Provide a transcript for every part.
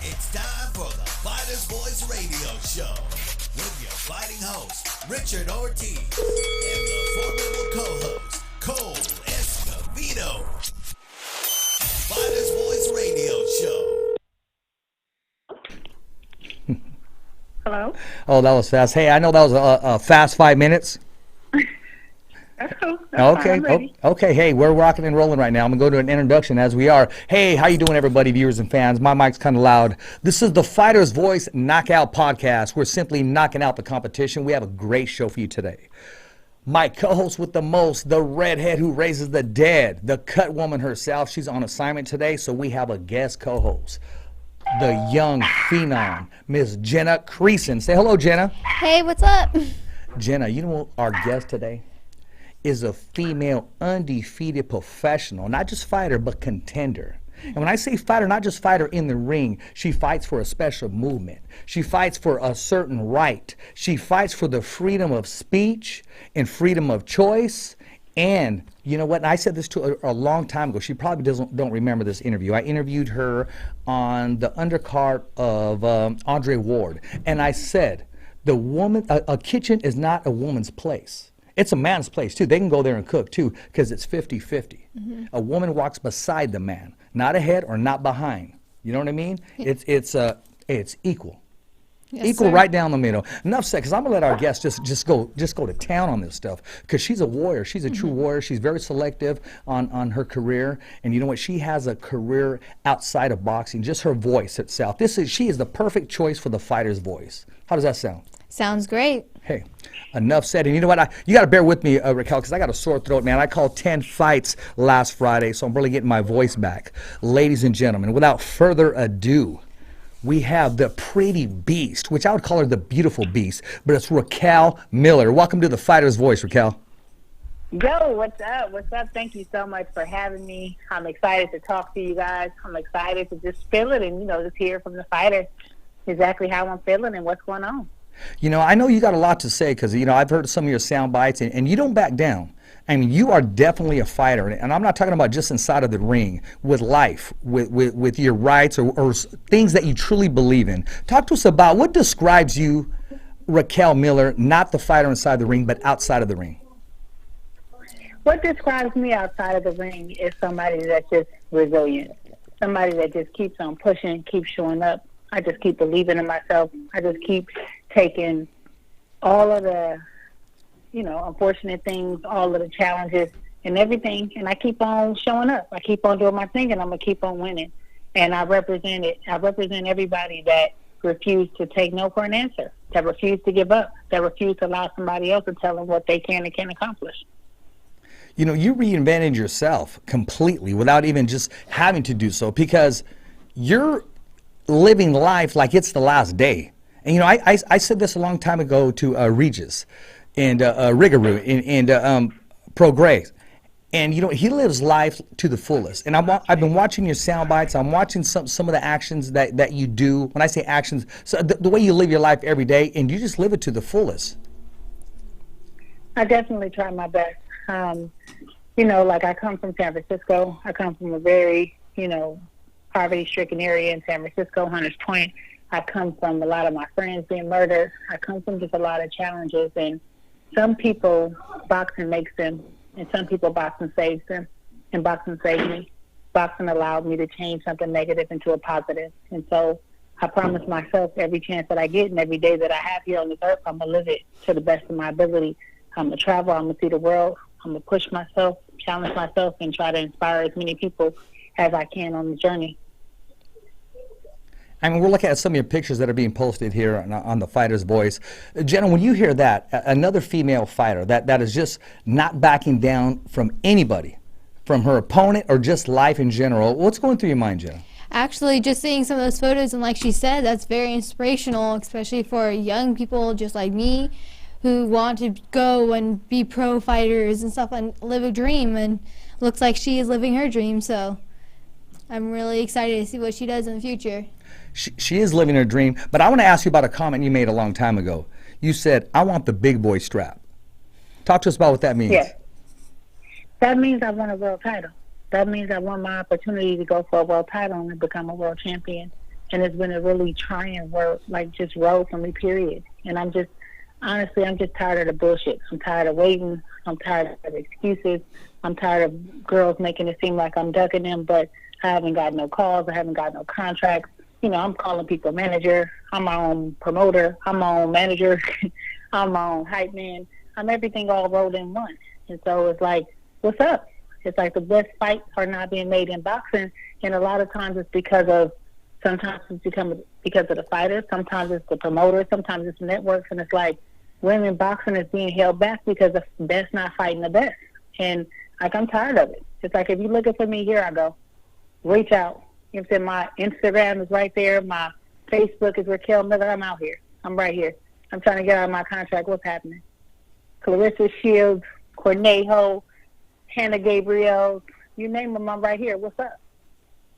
It's time for the Fighter's Voice Radio Show with your fighting host, Richard ORTIZ, and the formidable co-host, Cole Escovedo. Fighter's Voice Radio Show. Hello? Oh, that was fast. Hey, I know that was a fast 5 minutes. That's cool. That's Okay. fine, Okay. Hey, we're rocking and rolling right now. I'm gonna go to an introduction as we are. Hey, how you doing, everybody, viewers and fans? My mic's kind of loud. This is the Fighter's Voice Knockout Podcast. We're simply knocking out the competition. We have a great show for you today. My co-host with the most, the redhead who raises the dead, the cut woman herself. She's on assignment today, so we have a guest co-host, the young phenom, Miss Jennah Creaso. Say hello, Jennah. Hey, what's up? Jennah, you know what our guest today is? A female undefeated professional, not just fighter, but contender. And when I say fighter, not just fighter in the ring, she fights for a special movement. She fights for a certain right. She fights for the freedom of speech and freedom of choice. And you know what? And I said this to her a long time ago. She probably don't remember this interview. I interviewed her on the undercard of Andre Ward. And I said, the woman, a kitchen is not a woman's place. It's a man's place, too. They can go there and cook, too, because it's 50-50. Mm-hmm. A woman walks beside the man, not ahead or not behind. You know what I mean? Yeah. It's equal. Yes, equal, sir. Right down the middle. Enough said, because I'm going to let our guest just go to town on this stuff, because she's a warrior. She's a true warrior. She's very selective on her career. And you know what? She has a career outside of boxing, just her voice itself. She is the perfect choice for the fighter's voice. How does that sound? Sounds great. Hey, enough said. And you know what? You got to bear with me, Raquel, because I got a sore throat, man. I called 10 fights last Friday, so I'm really getting my voice back. Ladies and gentlemen, without further ado, we have the pretty beast, which I would call her the beautiful beast, but it's Raquel Miller. Welcome to the Fighter's Voice, Raquel. Yo, what's up? What's up? Thank you so much for having me. I'm excited to talk to you guys. I'm excited to just feel it and, just hear from the fighter exactly how I'm feeling and what's going on. You know, I know you got a lot to say because, I've heard some of your sound bites, and you don't back down. I mean, you are definitely a fighter, and I'm not talking about just inside of the ring, with life, with your rights or things that you truly believe in. Talk to us about what describes you, Raquel Miller, not the fighter inside the ring, but outside of the ring. What describes me outside of the ring is somebody that's just resilient, somebody that just keeps on pushing, keeps showing up. I just keep believing in myself. I just keep taking all of the, unfortunate things, all of the challenges and everything, and I keep on showing up. I keep on doing my thing, and I'm going to keep on winning. And I represent it. I represent everybody that refused to take no for an answer, that refused to give up, that refused to allow somebody else to tell them what they can and can't accomplish. You reinvented yourself completely without even just having to do so, because you're living life like it's the last day. And I said this a long time ago to Regis and Rigaroo and Progress, and he lives life to the fullest. And I've been watching your sound bites. I'm watching some of the actions that you do. When I say actions, so the way you live your life every day, and you just live it to the fullest. I definitely try my best. Like I come from San Francisco. I come from a very poverty-stricken area in San Francisco, Hunters Point. I come from a lot of my friends being murdered. I come from just a lot of challenges, and some people, boxing makes them, and some people, boxing saves them, and boxing saved me. Boxing allowed me to change something negative into a positive, and so I promise myself every chance that I get and every day that I have here on this earth, I'm going to live it to the best of my ability. I'm going to travel. I'm going to see the world. I'm going to push myself, challenge myself, and try to inspire as many people as I can on the journey. I mean, we're looking at some of your pictures that are being posted here on the Fighter's Voice. Jennah, when you hear that, another female fighter that is just not backing down from anybody, from her opponent or just life in general, what's going through your mind, Jennah? Actually, just seeing some of those photos, and like she said, that's very inspirational, especially for young people just like me who want to go and be pro fighters and stuff and live a dream, and looks like she is living her dream, so I'm really excited to see what she does in the future. She is living her dream, but I want to ask you about a comment you made a long time ago. You said, I want the big boy strap. Talk to us about what that means. Yes. That means I want a world title. That means I want my opportunity to go for a world title and become a world champion. and it's been a really trying work, like just road for me, period. And I'm just, honestly, I'm just tired of the bullshit. I'm tired of waiting. I'm tired of excuses. I'm tired of girls making it seem like I'm ducking them, but I haven't got no calls. I haven't got no contracts. You know, I'm calling people manager. I'm my own promoter. I'm my own manager. I'm my own hype man. I'm everything all rolled in one. And so it's like, what's up? It's like the best fights are not being made in boxing, and a lot of times it's sometimes it's because of the fighters, sometimes it's the promoter, sometimes it's networks, and it's like women boxing is being held back because the best not fighting the best. And like, I'm tired of it. It's like, if you're looking for me, here I go. Reach out. You know what I'm saying? My Instagram is right there. My Facebook is Raquel Miller. I'm out here. I'm right here. I'm trying to get out of my contract. What's happening? Clarissa Shields, Cornejo, Hannah Gabriel, you name them, I'm right here. What's up?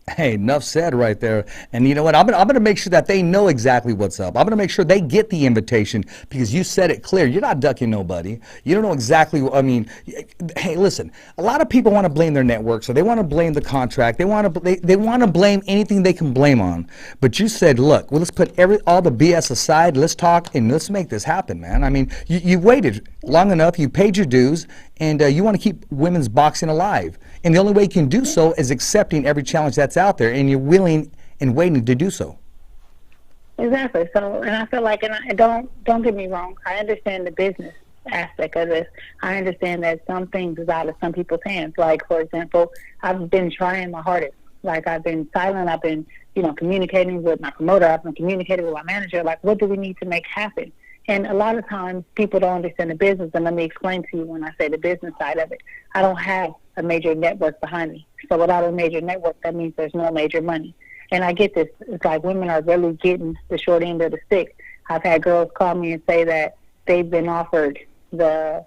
Hey, enough said right there. And you know what? I'm gonna make sure that they know exactly what's up. I'm gonna make sure they get the invitation, because you said it clear. You're not ducking nobody. You don't know exactly. I mean, hey, listen. A lot of people want to blame their network, so they want to blame the contract. They want to blame anything they can blame on. But you said, look, well, let's put all the BS aside. Let's talk and let's make this happen, man. I mean, you waited long enough. You paid your dues, and you want to keep women's boxing alive. And the only way you can do so is accepting every challenge that's out there, and you're willing and waiting to do so. Exactly. So, and I feel like, and don't get me wrong, I understand the business aspect of this. I understand that some things is out of some people's hands. Like, for example, I've been trying my hardest. Like, I've been silent. I've been, communicating with my promoter. I've been communicating with my manager. Like, what do we need to make happen? And a lot of times people don't understand the business, and let me explain to you when I say the business side of it. I don't have a major network behind me. So without a major network, that means there's no major money. And I get this. It's like women are really getting the short end of the stick. I've had girls call me and say that they've been offered the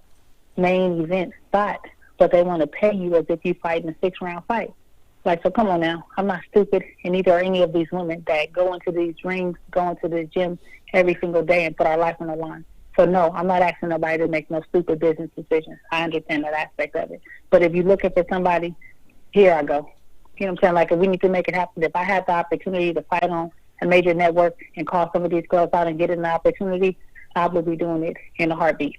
main event spot, but they want to pay you as if you fight in a 6-round fight. Like, so come on now. I'm not stupid, and neither are any of these women that go into these rings, go into the gym every single day and put our life on the line. So, no, I'm not asking nobody to make no stupid business decisions. I understand that aspect of it. But if you're looking for somebody, here I go. You know what I'm saying? Like, if we need to make it happen, if I had the opportunity to fight on a major network and call some of these girls out and get an opportunity, I would be doing it in a heartbeat.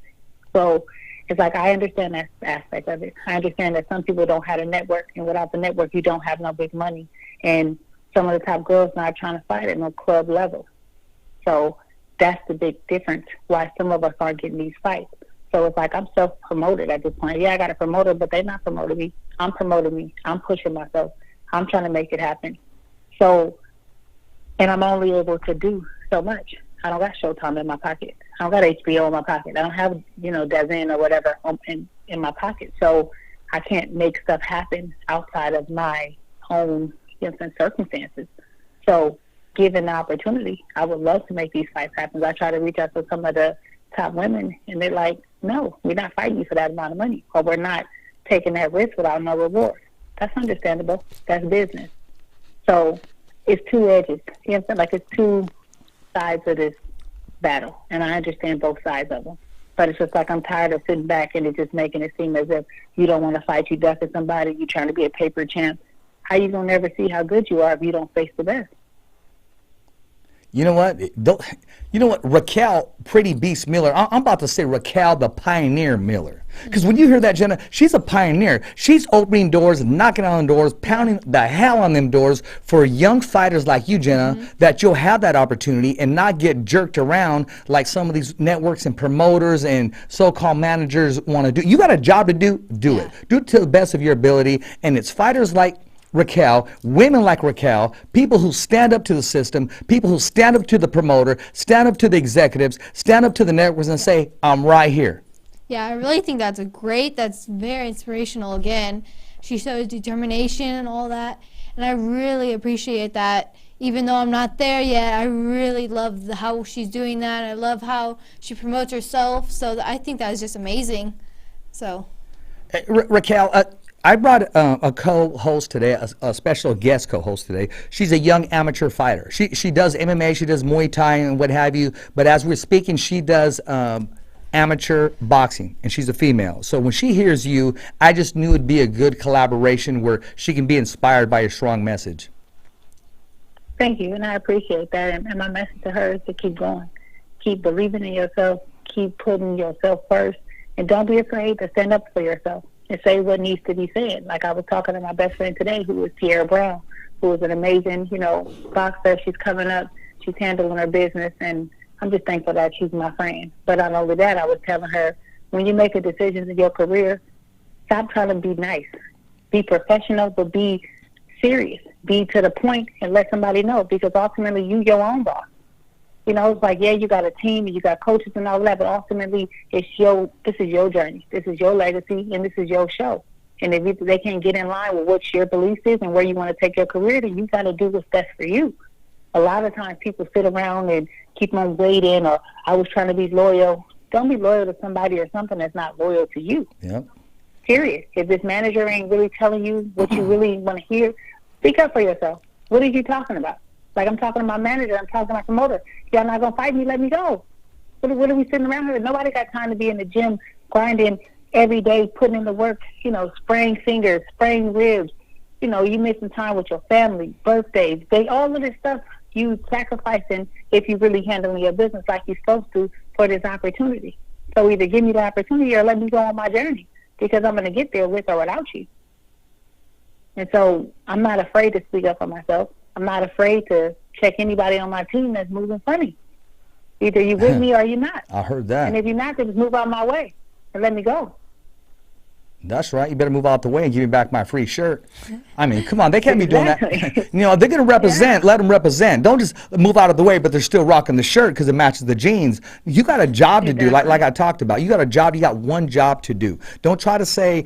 So it's like, I understand that aspect of it. I understand that some people don't have a network, and without the network, you don't have no big money. And some of the top girls not trying to fight at no club level. So that's the big difference why some of us aren't getting these fights. So it's like, I'm self-promoted at this point. Yeah, I got a promoter, but they're not promoting me. I'm promoting me. I'm pushing myself. I'm trying to make it happen. So, and I'm only able to do so much. I don't got Showtime in my pocket. I don't got HBO in my pocket. I don't have, DAZN or whatever in my pocket. So I can't make stuff happen outside of my own circumstances. So given the opportunity, I would love to make these fights happen. I try to reach out to some of the top women, and they're like, no, we're not fighting you for that amount of money, or we're not taking that risk without no reward. That's understandable. That's business. So it's two edges. You know what I'm saying? Like, it's two sides of this battle, and I understand both sides of them. But it's just like, I'm tired of sitting back and it's just making it seem as if you don't want to fight, you ducking somebody, you trying to be a paper champ. How you gonna never see how good you are if you don't face the best? You know what? Raquel Pretty Beast Miller. I'm about to say Raquel the Pioneer Miller. Because when you hear that, Jennah, she's a pioneer. She's opening doors, knocking on doors, pounding the hell on them doors for young fighters like you, Jennah, that you'll have that opportunity and not get jerked around like some of these networks and promoters and so-called managers want to do. You got a job to do, do it. Do it to the best of your ability. And it's fighters like Raquel, women like Raquel, people who stand up to the system, people who stand up to the promoter, stand up to the executives, stand up to the networks and say, I'm right here. Yeah, I really think that's very inspirational. Again, she shows determination and all that, and I really appreciate that. Even though I'm not there yet, I really love how she's doing that. I love how she promotes herself, so I think that is just amazing. So, Raquel, I brought a co-host today, a special guest co-host today. She's a young amateur fighter. She does MMA, she does Muay Thai and what have you, but as we're speaking, she does amateur boxing, and she's a female. So when she hears you, I just knew it'd be a good collaboration where she can be inspired by your strong message. Thank you, and I appreciate that. And my message to her is to keep going. Keep believing in yourself. Keep putting yourself first. And don't be afraid to stand up for yourself and say what needs to be said. Like I was talking to my best friend today, who is Tierra Brown, who is an amazing, boxer. She's coming up. She's handling her business. And I'm just thankful that she's my friend. But not only that, I was telling her, when you make a decision in your career, stop trying to be nice. Be professional, but be serious. Be to the point and let somebody know, because ultimately you your own boss. It's like, yeah, you got a team and you got coaches and all that, but ultimately this is your journey. This is your legacy and this is your show. And if they can't get in line with what your beliefs is and where you want to take your career, then you got to do what's best for you. A lot of times people sit around and keep on waiting, or I was trying to be loyal. Don't be loyal to somebody or something that's not loyal to you. Yep. Period. If this manager ain't really telling you what you really want to hear, speak up for yourself. What are you talking about? Like, I'm talking to my manager, I'm talking to my promoter. Y'all not going to fight me, let me go. What are we sitting around here? Nobody got time to be in the gym grinding every day, putting in the work, spraying fingers, spraying ribs. You missing time with your family, birthdays, all of this stuff you sacrificing if you really handling your business like you're supposed to for this opportunity. So either give me the opportunity or let me go on my journey, because I'm going to get there with or without you. And so I'm not afraid to speak up for myself. I'm not afraid to check anybody on my team that's moving funny. Either you with me or you're not. I heard that. And if you're not, then just move out my way and let me go. That's right. You better move out the way and give me back my free shirt. I mean, come on. They can't be doing that. They're going to represent. Yeah. Let them represent. Don't just move out of the way, but they're still rocking the shirt because it matches the jeans. You got a job to do, like I talked about. You got a job. You got one job to do. Don't try to say,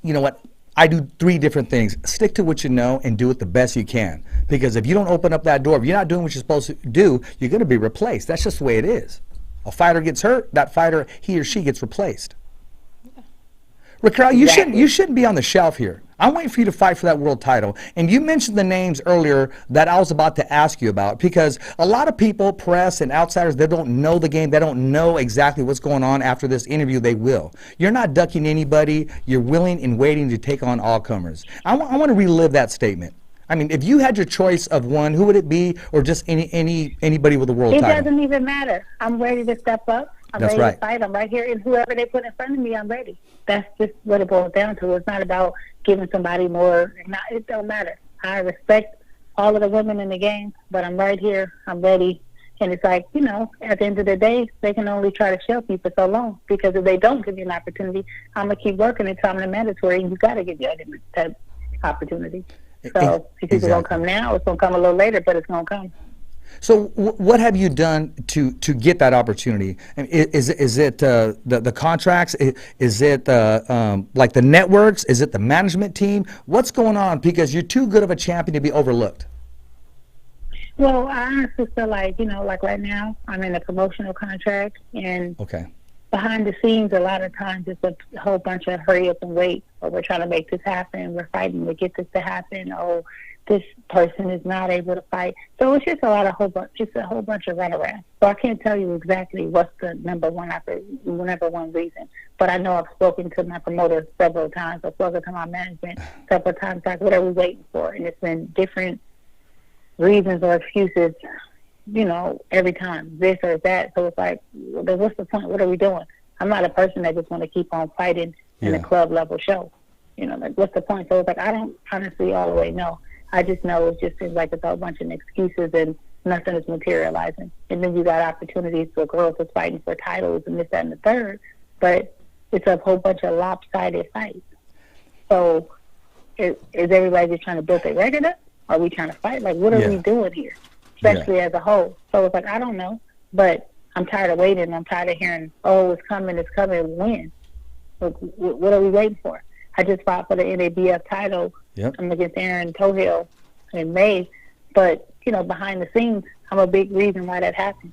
you know what, I do 3 different things. Stick to what you know and do it the best you can. Because if you don't open up that door, if you're not doing what you're supposed to do, you're going to be replaced. That's just the way it is. A fighter gets hurt, that fighter, he or she gets replaced. Raquel, you shouldn't be on the shelf here. I'm waiting for you to fight for that world title. And you mentioned the names earlier that I was about to ask you about, because a lot of people, press and outsiders, they don't know the game. They don't know exactly what's going on after this interview. They will. You're not ducking anybody. You're willing and waiting to take on all comers. I want to relive that statement. I mean, if you had your choice of one, who would it be, or just anybody with a world title? It doesn't even matter. I'm ready to step up. I'm ready to fight. I'm right here, and whoever they put in front of me, I'm ready. That's just what it boils down to. It's not about giving somebody more. It don't matter. I respect all of the women in the game, but I'm right here. I'm ready. And it's like, at the end of the day, they can only try to shelf you for so long, because if they don't give you an opportunity, I'm going to keep working until I'm the mandatory, and you got to give you that opportunity. So it's either going to come now, or it's going to come a little later, but it's going to come. So what have you done to get that opportunity? Is it the contracts? Is it like the networks? Is it the management team? What's going on? Because you're too good of a champion to be overlooked. Well, I honestly feel like, like right now, I'm in a promotional contract, and behind the scenes, a lot of times it's a whole bunch of hurry up and wait, or we're trying to make this happen, we're fighting to get this to happen, or this person is not able to fight. So it's just a whole bunch of runaround. So I can't tell you exactly what's the number one reason. But I know I've spoken to my promoter several times. I've spoken to my management several times, like, what are we waiting for? And it's been different reasons or excuses, every time, this or that. So it's like, well, what's the point? What are we doing? I'm not a person that just want to keep on fighting in a club level show. Like, what's the point? So it's like, I don't honestly all the way know. I just know it just seems like it's a whole bunch of excuses and nothing is materializing. And then you got opportunities for girls that's fighting for titles and this, that, and the third, but it's a whole bunch of lopsided fights. So is everybody just trying to build their record up? Are we trying to fight? Like, what are we doing here, especially as a whole? So it's like, I don't know, but I'm tired of waiting. I'm tired of hearing, oh, it's coming, when? Like, what are we waiting for? I just fought for the NABF title. I'm against Aaron Tohill in May. But, behind the scenes, I'm a big reason why that happened.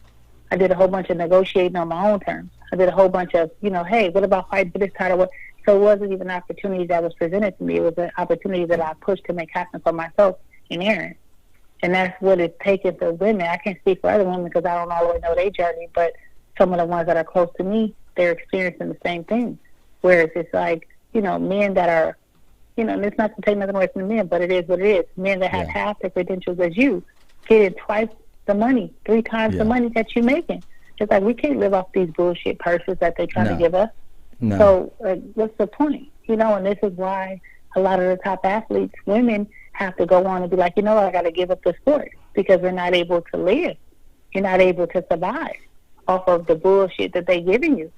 I did a whole bunch of negotiating on my own terms. I did a whole bunch of, hey, what about fighting for this title? So it wasn't even an opportunity that was presented to me. It was an opportunity that I pushed to make happen for myself and Aaron. And that's what it's taken for women. I can't speak for other women because I don't all the way know their journey, but some of the ones that are close to me, they're experiencing the same thing. Whereas it's like, men that are you know, and it's not to take nothing away from the men, but it is what it is. Men that have half the credentials as you get it twice the money, 3 times the money that you're making. It's like we can't live off these bullshit purses that they try to give us. No. So what's the point? You know, and this is why a lot of the top athletes, women, have to go on and be like, you know what, I got to give up the sport because they're not able to live. You're not able to survive off of the bullshit that they're giving you.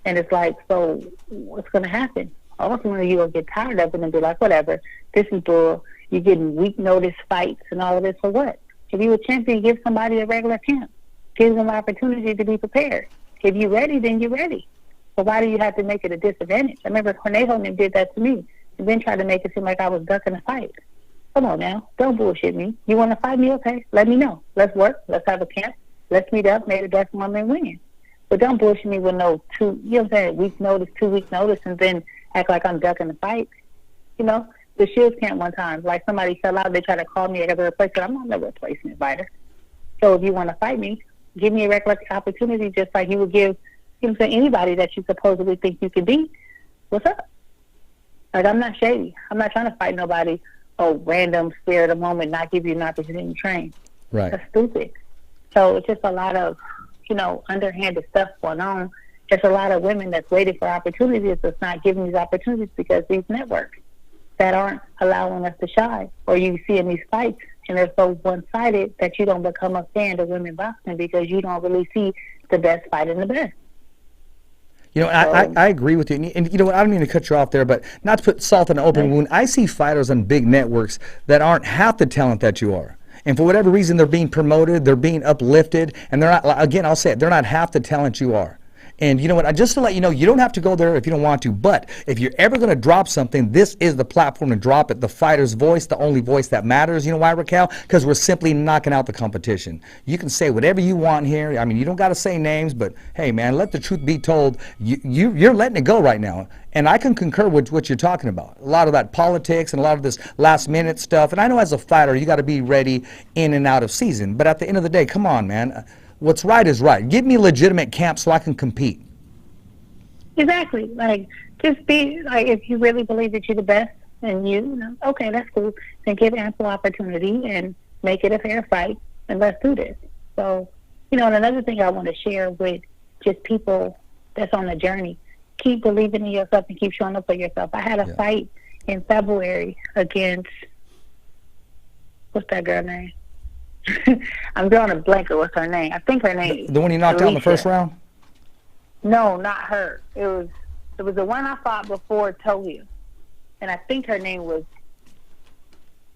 And it's like, so what's going to happen? Ultimately, you're going to get tired of it and be like, whatever, this is bull. You're getting weak notice fights and all of this for what? If you're a champion, give somebody a regular camp. Give them an opportunity to be prepared. If you're ready, then you're ready. So why do you have to make it a disadvantage? I remember Cornejo did that to me and then tried to make it seem like I was ducking a fight. Come on now. Don't bullshit me. You want to fight me? Okay. Let me know. Let's work. Let's have a camp. Let's meet up. May the best woman win. But don't bullshit me with no you know what I'm saying, week notice, 2 week notice, and then act like I'm ducking the fight. You know, the Shields camp one time, like somebody fell out, they tried to call me as a replacement. I'm not no replacement fighter. So if you want to fight me, give me a regular opportunity just like you would give, you know what I'm saying, anybody that you supposedly think you can beat. What's up? Like, I'm not shady. I'm not trying to fight nobody, random, spare of the moment, not give you an opportunity to train. Right. That's stupid. So it's just a lot of, you know, underhanded stuff going on. There's a lot of women that's waiting for opportunities that's not giving these opportunities because these networks that aren't allowing us to shine. Or you see in these fights, and they're so one-sided that you don't become a fan of women boxing because you don't really see the best fighting the best. You know, I agree with you. And you know what, I don't mean to cut you off there, but not to put salt in an open wound, I see fighters on big networks that aren't half the talent that you are. And for whatever reason, they're being promoted, they're being uplifted, and they're not, again, I'll say it, they're not half the talent you are. And you know what, just to let you know, you don't have to go there if you don't want to, but if you're ever going to drop something, this is the platform to drop it, the fighter's voice, the only voice that matters. You know why, Raquel? Because we're simply knocking out the competition. You can say whatever you want here. I mean, you don't got to say names, but hey, man, let the truth be told. You're letting it go right now. And I can concur with what you're talking about. A lot of that politics and a lot of this last-minute stuff. And I know as a fighter, you got to be ready in and out of season. But at the end of the day, come on, man. What's right is right. Give me a legitimate camp so I can compete. Exactly. Like, just be, like, if you really believe that you're the best, and you know, okay, that's cool. Then give ample opportunity and make it a fair fight, and let's do this. So, you know, and another thing I want to share with just people that's on the journey, keep believing in yourself and keep showing up for yourself. I had a fight in February against, what's that girl name? I'm drawing a blank of what's her name. I think her name. The one you knocked out in the first round? No, not her. It was the one I fought before Tolia, and I think her name was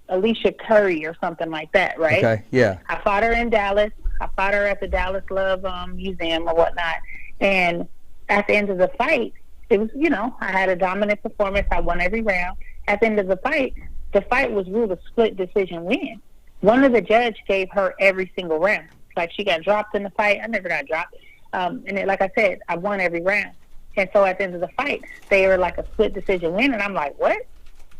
Alicia Curry or something like that, right? Okay, yeah. I fought her in Dallas. I fought her at the Dallas Love Museum or whatnot, and at the end of the fight, it was, you know, I had a dominant performance. I won every round. At the end of the fight was ruled a split decision win. One of the judges gave her every single round. Like, she got dropped in the fight. I never got dropped. And then, like I said, I won every round. And so at the end of the fight, they were like a split decision win. And I'm like, what?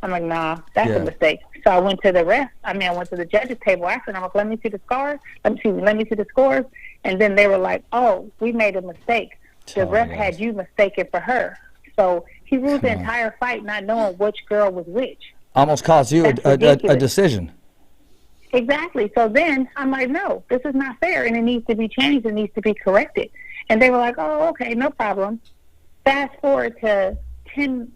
I'm like, nah, that's a mistake. So I went to the ref. I went to the judges' table after, and I'm like, let me see the scores. Let me see the scores. And then they were like, oh, we made a mistake. The ref had you mistaken for her. So he ruled the entire fight not knowing which girl was which. Almost caused you a decision. Exactly. So then I'm like, no, this is not fair, and it needs to be changed. It needs to be corrected. And they were like, oh, okay, no problem. Fast forward to 10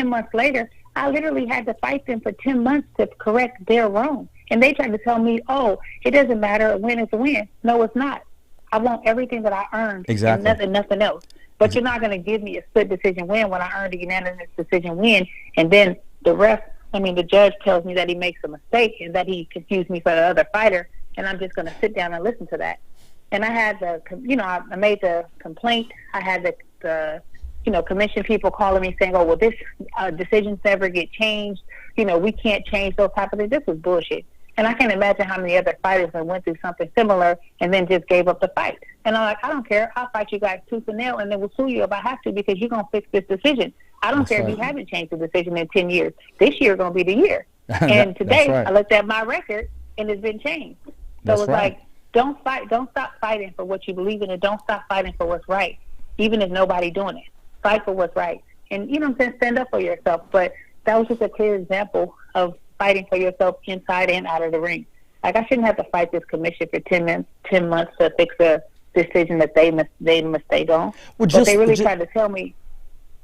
months later, I literally had to fight them for 10 months to correct their wrong. And they tried to tell me, oh, it doesn't matter. A win is a win. No, it's not. I want everything that I earned and nothing else. But you're not going to give me a split decision win when I earned a unanimous decision win, and then the judge tells me that he makes a mistake and that he confused me for the other fighter, and I'm just going to sit down and listen to that. And I had I made the complaint. I had the commission people calling me saying, oh, well, this decisions never get changed. You know, we can't change those type of things. This was bullshit. And I can't imagine how many other fighters that went through something similar and then just gave up the fight. And I'm like, I don't care. I'll fight you guys tooth and nail, and then we'll sue you if I have to, because you're going to fix this decision. I don't care if you haven't changed the decision in 10 years. This year is going to be the year. And today I looked at my record, and it's been changed. So it's like, don't stop fighting for what you believe in, and don't stop fighting for what's right, even if nobody's doing it. Fight for what's right. And, you know what I'm saying, stand up for yourself. But that was just a clear example of fighting for yourself inside and out of the ring. Like, I shouldn't have to fight this commission for 10 months to fix a decision that they mistake on. Well, but they really tried to tell me,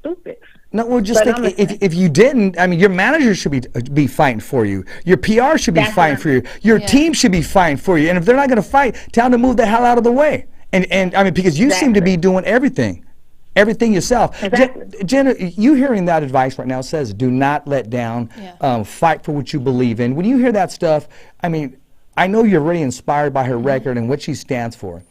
stupid. No, well, just think, if you didn't, I mean, your manager should be fighting for you. Your PR should be fighting for you. Your team should be fighting for you. And if they're not going to fight, tell them to move the hell out of the way. And I mean, because you seem to be doing everything yourself. Exactly. Jennah, you hearing that advice right now says, do not let down, fight for what you believe in. When you hear that stuff, I mean, I know you're really inspired by her record and what she stands for.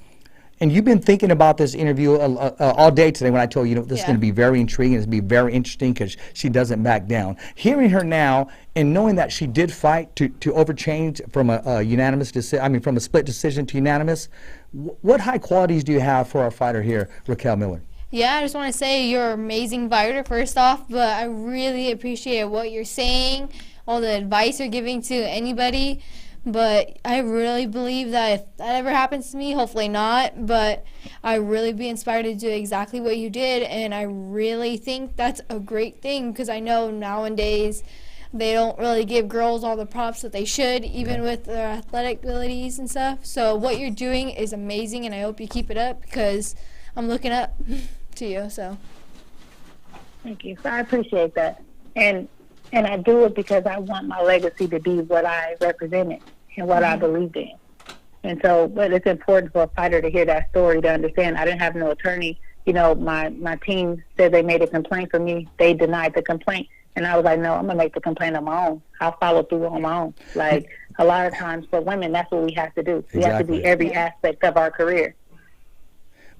And you've been thinking about this interview all day today when I told you, this is going to be very intriguing. It's going to be very interesting because she doesn't back down. Hearing her now and knowing that she did fight to overchange from a unanimous decision, I mean, from a split decision to unanimous, what high qualities do you have for our fighter here, Raquel Miller? Yeah, I just want to say you're an amazing fighter, first off, but I really appreciate what you're saying, all the advice you're giving to anybody. But I really believe that if that ever happens to me, hopefully not, but I really be inspired to do exactly what you did, and I really think that's a great thing because I know nowadays they don't really give girls all the props that they should, even with their athletic abilities and stuff. So what you're doing is amazing, and I hope you keep it up because I'm looking up to you. So thank you. So I appreciate that. And I do it because I want my legacy to be what I represented and what I believed in. And so, but it's important for a fighter to hear that story to understand. I didn't have no attorney. You know, my team said they made a complaint for me. They denied the complaint. And I was like, no, I'm going to make the complaint on my own. I'll follow through on my own. Like, a lot of times for women, that's what we have to do. We have to be every aspect of our career.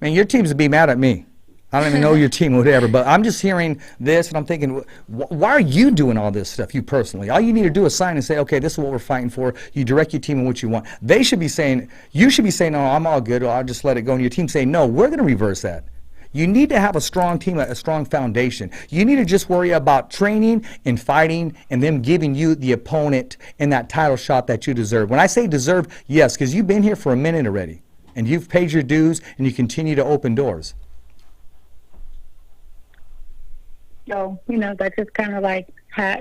Man, your teams would be mad at me. I don't even know your team or whatever, but I'm just hearing this and I'm thinking, why are you doing all this stuff, you personally? All you need to do is sign and say, okay, this is what we're fighting for. You direct your team on what you want. They should be saying, you should be saying, no, I'm all good, or I'll just let it go. And your team say, no, we're going to reverse that. You need to have a strong team, a strong foundation. You need to just worry about training and fighting and them giving you the opponent in that title shot that you deserve. When I say deserve, yes, because you've been here for a minute already, and you've paid your dues, and you continue to open doors. So, you know, that's just kind of like,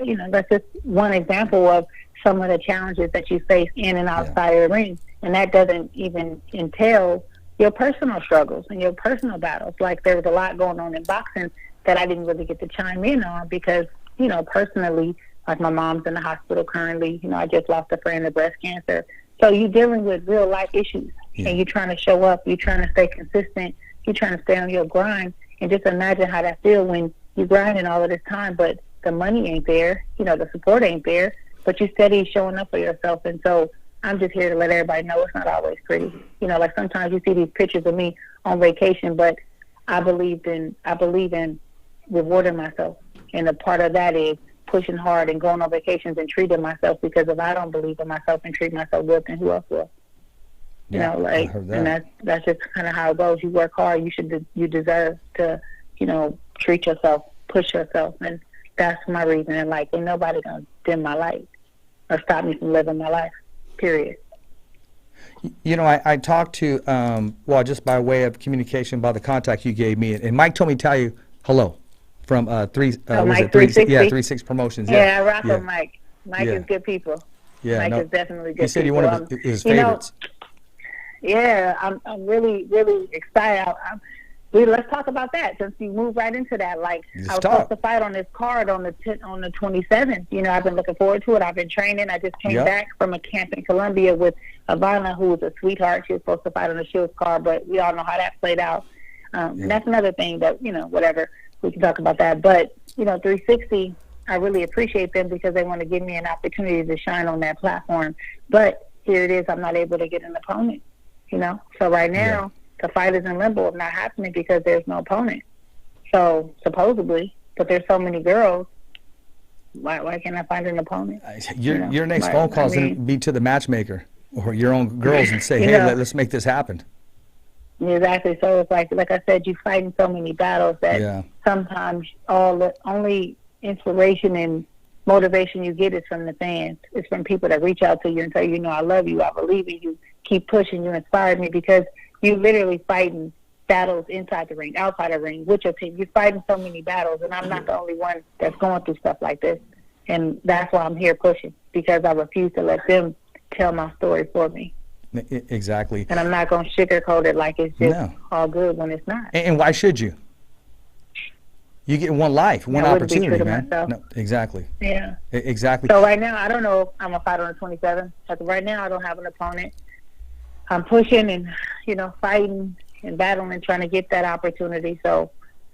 you know, that's just one example of some of the challenges that you face in and outside of the ring. And that doesn't even entail your personal struggles and your personal battles. Like, there was a lot going on in boxing that I didn't really get to chime in on because, you know, personally, like my mom's in the hospital currently. You know, I just lost a friend to breast cancer. So you're dealing with real life issues and you're trying to show up. You're trying to stay consistent. You're trying to stay on your grind. And just imagine how that feels when you're grinding all of this time, but the money ain't there. You know, the support ain't there, but you're steady showing up for yourself. And so I'm just here to let everybody know it's not always pretty. You know, like sometimes you see these pictures of me on vacation, but I believe in rewarding myself. And a part of that is pushing hard and going on vacations and treating myself, because if I don't believe in myself and treat myself good, then who else will? You know, like, and that's just kind of how it goes. You work hard, you deserve to, you know, treat yourself, push yourself, and that's my reason. And like, ain't nobody gonna dim my light or stop me from living my life. Period. You know, I talked to, well, just by way of communication, by the contact you gave me, and Mike told me to tell you hello from Mike 360? Yeah, 360 Promotions. Yeah, I rock with Mike. Mike is good people. Yeah, Mike is definitely good people. He said you're one of his favorites. You know, yeah, I'm really, really excited. Let's talk about that, since you moved right into that. Like, I was supposed to fight on this card on the 27th. You know, I've been looking forward to it. I've been training. I just came back from a camp in Colombia with Ivana, who was a sweetheart. She was supposed to fight on the Shields card, but we all know how that played out. And that's another thing that, you know, whatever, we can talk about that. But, you know, 360, I really appreciate them because they want to give me an opportunity to shine on that platform. But here it is, I'm not able to get an opponent, you know. So right now, the fight is in limbo of not happening because there's no opponent. So, supposedly, but there's so many girls, why can't I find an opponent? Your next phone call is going to be to the matchmaker or your own girls and say, hey, let's make this happen. Exactly. So it's like I said, you fight in so many battles that sometimes the only inspiration and motivation you get is from the fans. It's from people that reach out to you and tell you, I love you, I believe in you, keep pushing, you inspired me, because you literally fighting battles inside the ring, outside the ring, with your team. You're fighting so many battles, and I'm not the only one that's going through stuff like this. And that's why I'm here pushing, because I refuse to let them tell my story for me. Exactly. And I'm not going to sugarcoat it like it's just all good when it's not. And why should you? You get one life, one opportunity, man. No, exactly. Yeah. Exactly. So right now, I don't know if I'm going to fight on the 27th. Right now, I don't have an opponent. I'm pushing and, fighting and battling and trying to get that opportunity. So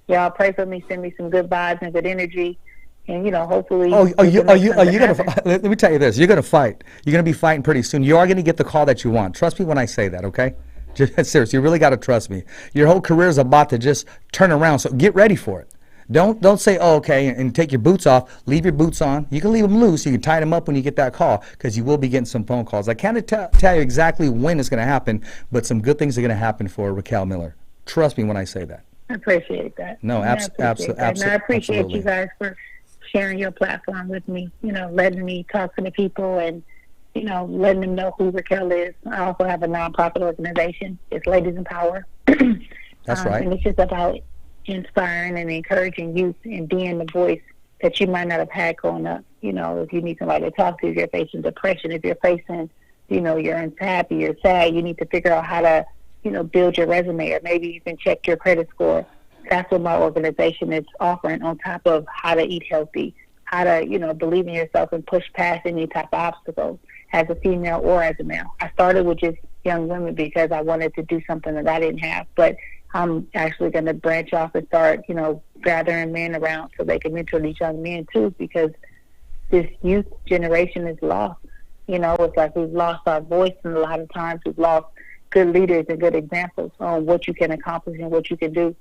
y'all pray for me, send me some good vibes and good energy. And, hopefully. You gonna? Let me tell you this. You're gonna fight. You're gonna be fighting pretty soon. You are gonna get the call that you want. Trust me when I say that. Okay? Just seriously, you really got to trust me. Your whole career is about to just turn around. So get ready for it. Don't say, oh, okay, and take your boots off. Leave your boots on. You can leave them loose. You can tie them up when you get that call, because you will be getting some phone calls. I can't tell you exactly when it's going to happen, but some good things are going to happen for Raquel Miller. Trust me when I say that. I appreciate that. No, absolutely. And I appreciate you guys for sharing your platform with me, letting me talk to the people and, letting them know who Raquel is. I also have a nonprofit organization. It's Ladies in Power. That's right. And it's just about inspiring and encouraging youth and being the voice that you might not have had growing up. If you need somebody to talk to, if you're facing depression, if you're facing, you're unhappy, you're sad, you need to figure out how to, build your resume, or maybe you can check your credit score. That's what my organization is offering, on top of how to eat healthy, how to, believe in yourself and push past any type of obstacles as a female or as a male. I started with just young women because I wanted to do something that I didn't have, but I'm actually going to branch off and start, gathering men around so they can mentor these young men too, because this youth generation is lost. It's like we've lost our voice, and a lot of times we've lost good leaders and good examples on what you can accomplish and what you can do,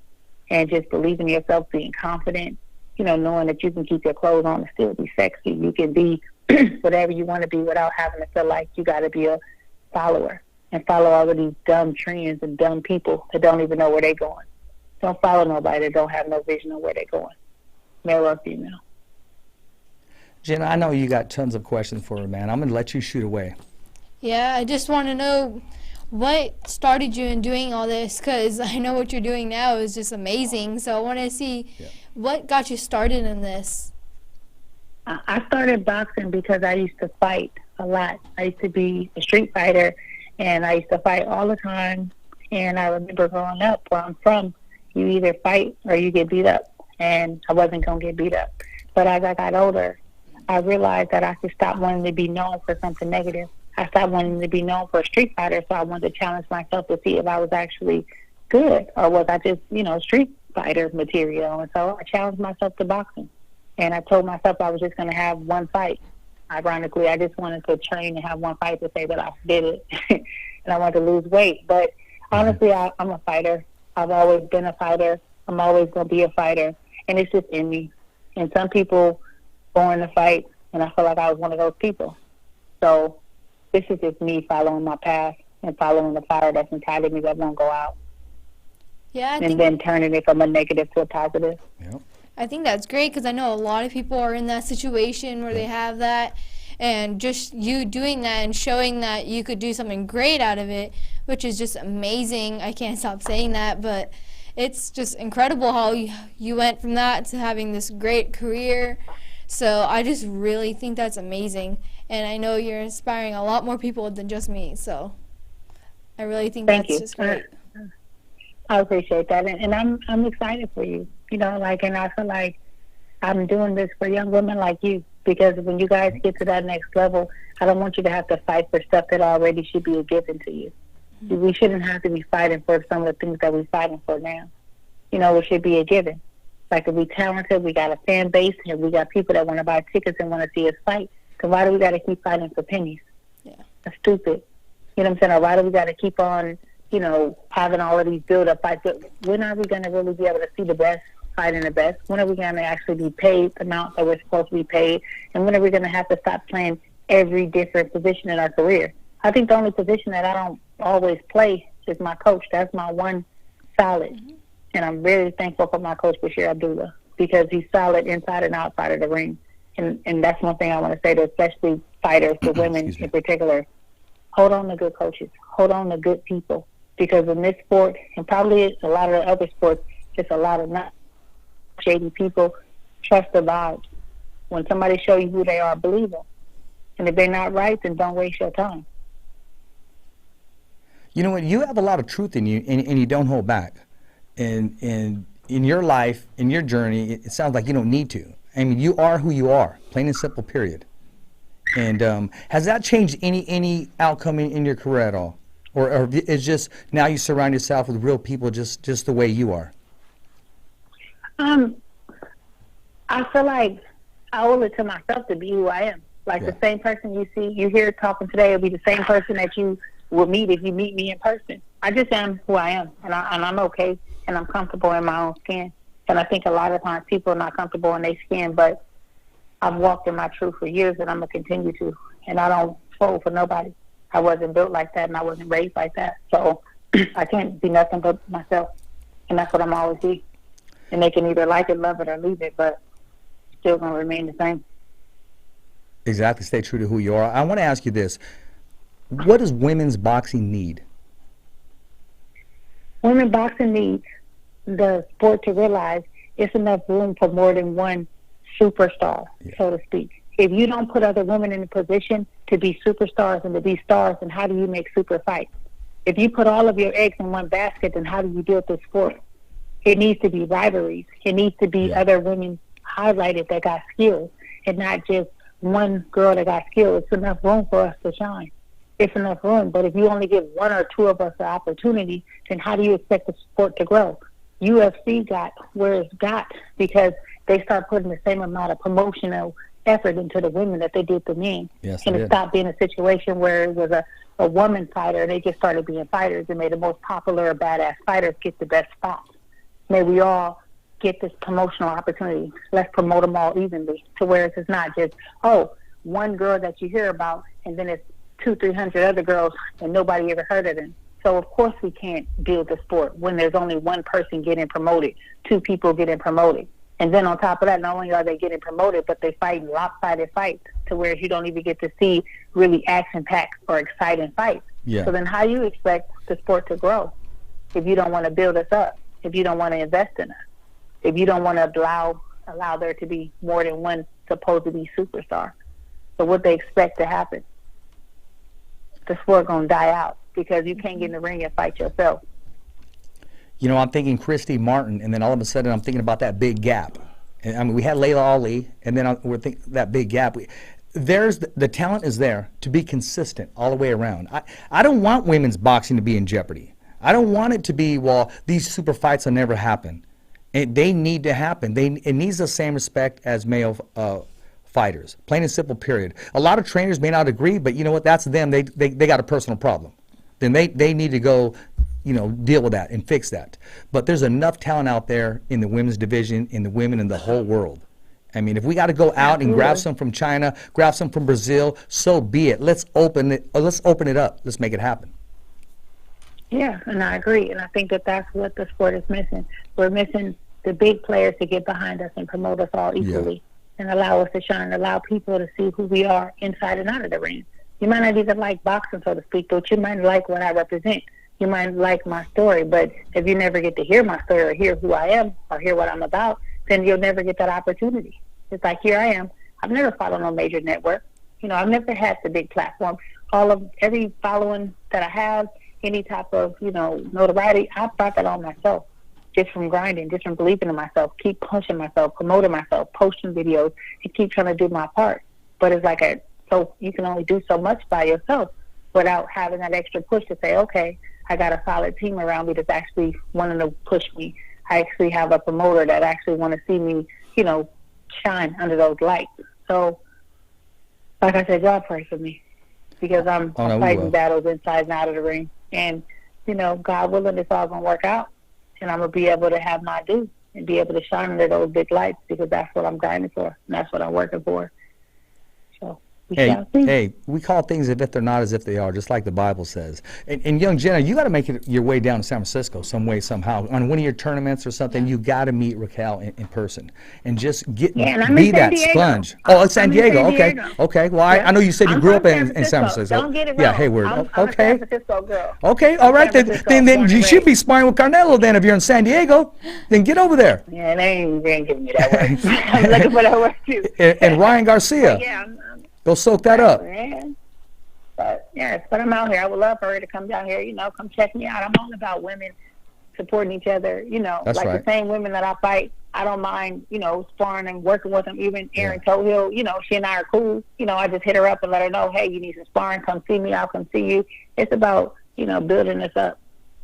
and just believing in yourself, being confident, knowing that you can keep your clothes on and still be sexy. You can be whatever you want to be without having to feel like you got to be a follower and follow all of these dumb trends and dumb people that don't even know where they're going. Don't follow nobody that don't have no vision of where they're going, male or female. Jennah, I know you got tons of questions for her, man. I'm going to let you shoot away. Yeah, I just want to know what started you in doing all this, because I know what you're doing now is just amazing. So I want to see what got you started in this. I started boxing because I used to fight a lot. I used to be a street fighter, and I used to fight all the time. And I remember growing up, where I'm from, you either fight or you get beat up. And I wasn't going to get beat up. But as I got older, I realized that I could stop wanting to be known for something negative. I stopped wanting to be known for a street fighter, so I wanted to challenge myself to see if I was actually good, or was I just, street fighter material. And so I challenged myself to boxing. And I told myself I was just going to have one fight. Ironically, I just wanted to train and have one fight to say that I did it. And I wanted to lose weight. But honestly, I'm a fighter. I've always been a fighter. I'm always going to be a fighter. And it's just in me. And some people born to fight, and I feel like I was one of those people. So this is just me following my path and following the fire that's inside of me that won't go out. Yeah, and then turning it from a negative to a positive. Yep. I think that's great, because I know a lot of people are in that situation where they have that, and just you doing that and showing that you could do something great out of it, which is just amazing. I can't stop saying that, but it's just incredible how you went from that to having this great career. So I just really think that's amazing, and I know you're inspiring a lot more people than just me, so I really think that's just great. I appreciate that, and I'm excited for you. And I feel like I'm doing this for young women like you, because when you guys get to that next level, I don't want you to have to fight for stuff that already should be a given to you. Mm-hmm. We shouldn't have to be fighting for some of the things that we're fighting for now. It should be a given. Like, if we're talented, we got a fan base, and we got people that want to buy tickets and want to see us fight. So why do we got to keep fighting for pennies? Yeah. That's stupid. You know what I'm saying? Or why do we got to keep on, having all of these build-up fights? When are we going to really be able to see the best fighting the best? When are we going to actually be paid the amount that we're supposed to be paid? And when are we going to have to stop playing every different position in our career? I think the only position that I don't always play is my coach. That's my one solid. Mm-hmm. And I'm very thankful for my coach, Bashir Abdullah, because he's solid inside and outside of the ring. And that's one thing I want to say to especially fighters, to women in particular. Hold on to good coaches. Hold on to good people. Because in this sport, and probably a lot of the other sports, just a lot of not shady people, trust the vibes. When somebody show you who they are, believe them. And if they're not right, then don't waste your time. You know what? You have a lot of truth in you, and you don't hold back. And in your life, in your journey, it sounds like you don't need to. I mean, you are who you are, plain and simple, period. And has that changed any outcome in your career at all? Or it's just now you surround yourself with real people just the way you are? I feel like I owe it to myself to be who I am. Like the same person you hear talking today will be the same person that you will meet if you meet me in person. I just am who I am, and I'm okay, and I'm comfortable in my own skin. And I think a lot of times people are not comfortable in their skin, but I've walked in my truth for years, and I'm going to continue to. And I don't fold for nobody. I wasn't built like that, and I wasn't raised like that. So I can't be nothing but myself, and that's what I'm always be. And they can either like it, love it, or leave it, but still going to remain the same. Exactly. Stay true to who you are. I want to ask you this. What does women's boxing need? Women boxing needs the sport to realize it's enough room for more than one superstar, so to speak. If you don't put other women in a position to be superstars and to be stars, then how do you make super fights? If you put all of your eggs in one basket, then how do you build this sport? It needs to be rivalries. It needs to be other women highlighted that got skills, and not just one girl that got skills. It's enough room for us to shine. It's enough room. But if you only give one or two of us the opportunity, then how do you expect the sport to grow? UFC got where it's got because they start putting the same amount of promotional effort into the women that they did the men. Yes, and it stopped being a situation where it was a woman fighter and they just started being fighters and made the most popular badass fighters get the best spots. May we all get this promotional opportunity. Let's promote them all evenly to where it's not just, one girl that you hear about and then it's 200-300 other girls and nobody ever heard of them. So, of course, we can't build the sport when there's only one person getting promoted, two people getting promoted. And then on top of that, not only are they getting promoted, but they fight lopsided fights to where you don't even get to see really action-packed or exciting fights. Yeah. So then how do you expect the sport to grow if you don't want to build us up, if you don't want to invest in us, if you don't want to allow there to be more than one supposed to be superstar? So what they expect to happen? The sport going to die out because you can't get in the ring and fight yourself. You know, I'm thinking Christy Martin, and then all of a sudden I'm thinking about that big gap. And, I mean, we had Layla Ali, and then we're thinking that big gap. There's the talent is there to be consistent all the way around. I don't want women's boxing to be in jeopardy. I don't want it to be, well, these super fights will never happen. They need to happen. It needs the same respect as male fighters. Plain and simple, period. A lot of trainers may not agree, but you know what? That's them. They got a personal problem. Then they need to go, deal with that and fix that. But there's enough talent out there in the women's division, in the women, in the whole world. I mean, if we got to go out and grab some from China, grab some from Brazil, so be it. Let's open it up. Let's make it happen. Yeah, and I agree. And I think that that's what the sport is missing. We're missing the big players to get behind us and promote us all equally and allow us to shine, allow people to see who we are inside and out of the ring. You might not even like boxing, so to speak, but you might like what I represent. You might like my story, but if you never get to hear my story or hear who I am or hear what I'm about, then you'll never get that opportunity. It's like, here I am. I've never fought on no major network. I've never had the big platform. Every following that I have, any type of, notoriety, I brought that on myself just from grinding, just from believing in myself, keep pushing myself, promoting myself, posting videos, and keep trying to do my part. But it's like so you can only do so much by yourself without having that extra push to say, okay, I got a solid team around me that's actually wanting to push me. I actually have a promoter that actually want to see me, shine under those lights. So, like I said, y'all pray for me because I'm fighting battles inside and out of the ring. And, God willing, it's all going to work out. And I'm going to be able to have my due and be able to shine under those big lights because that's what I'm grinding for. And that's what I'm working for. So. We Hey, shall see. hey, we call things if they're not as if they are, just like the Bible says. And young Jennah, you got to make it your way down to San Francisco some way, somehow. On one of your tournaments or something, you got to meet Raquel in person and just and I'm be in San that Diego. sponge. Oh, it's San I'm in Diego. San Okay. Diego. Okay. Well, Yeah. I know you said you I'm grew from up in San Francisco. Don't get it wrong. Yeah, Hayward. I'm a Okay. San Francisco girl. Okay. All right. San Then, Francisco, then born you and should be raised. sparring with Carnelo then if you're in San Diego. Then get over there. Yeah, they ain't giving me that work. I'm looking for that work too. And Ryan Garcia. Yeah, Go soak that up. man. But yes, but I'm out here. I would love for her to come down here, come check me out. I'm all about women supporting each other, That's like right. the same women that I fight. I don't mind, sparring and working with them. Even Erin Tohill, she and I are cool. I just hit her up and let her know, hey, you need some sparring, come see me, I'll come see you. It's about, building this up.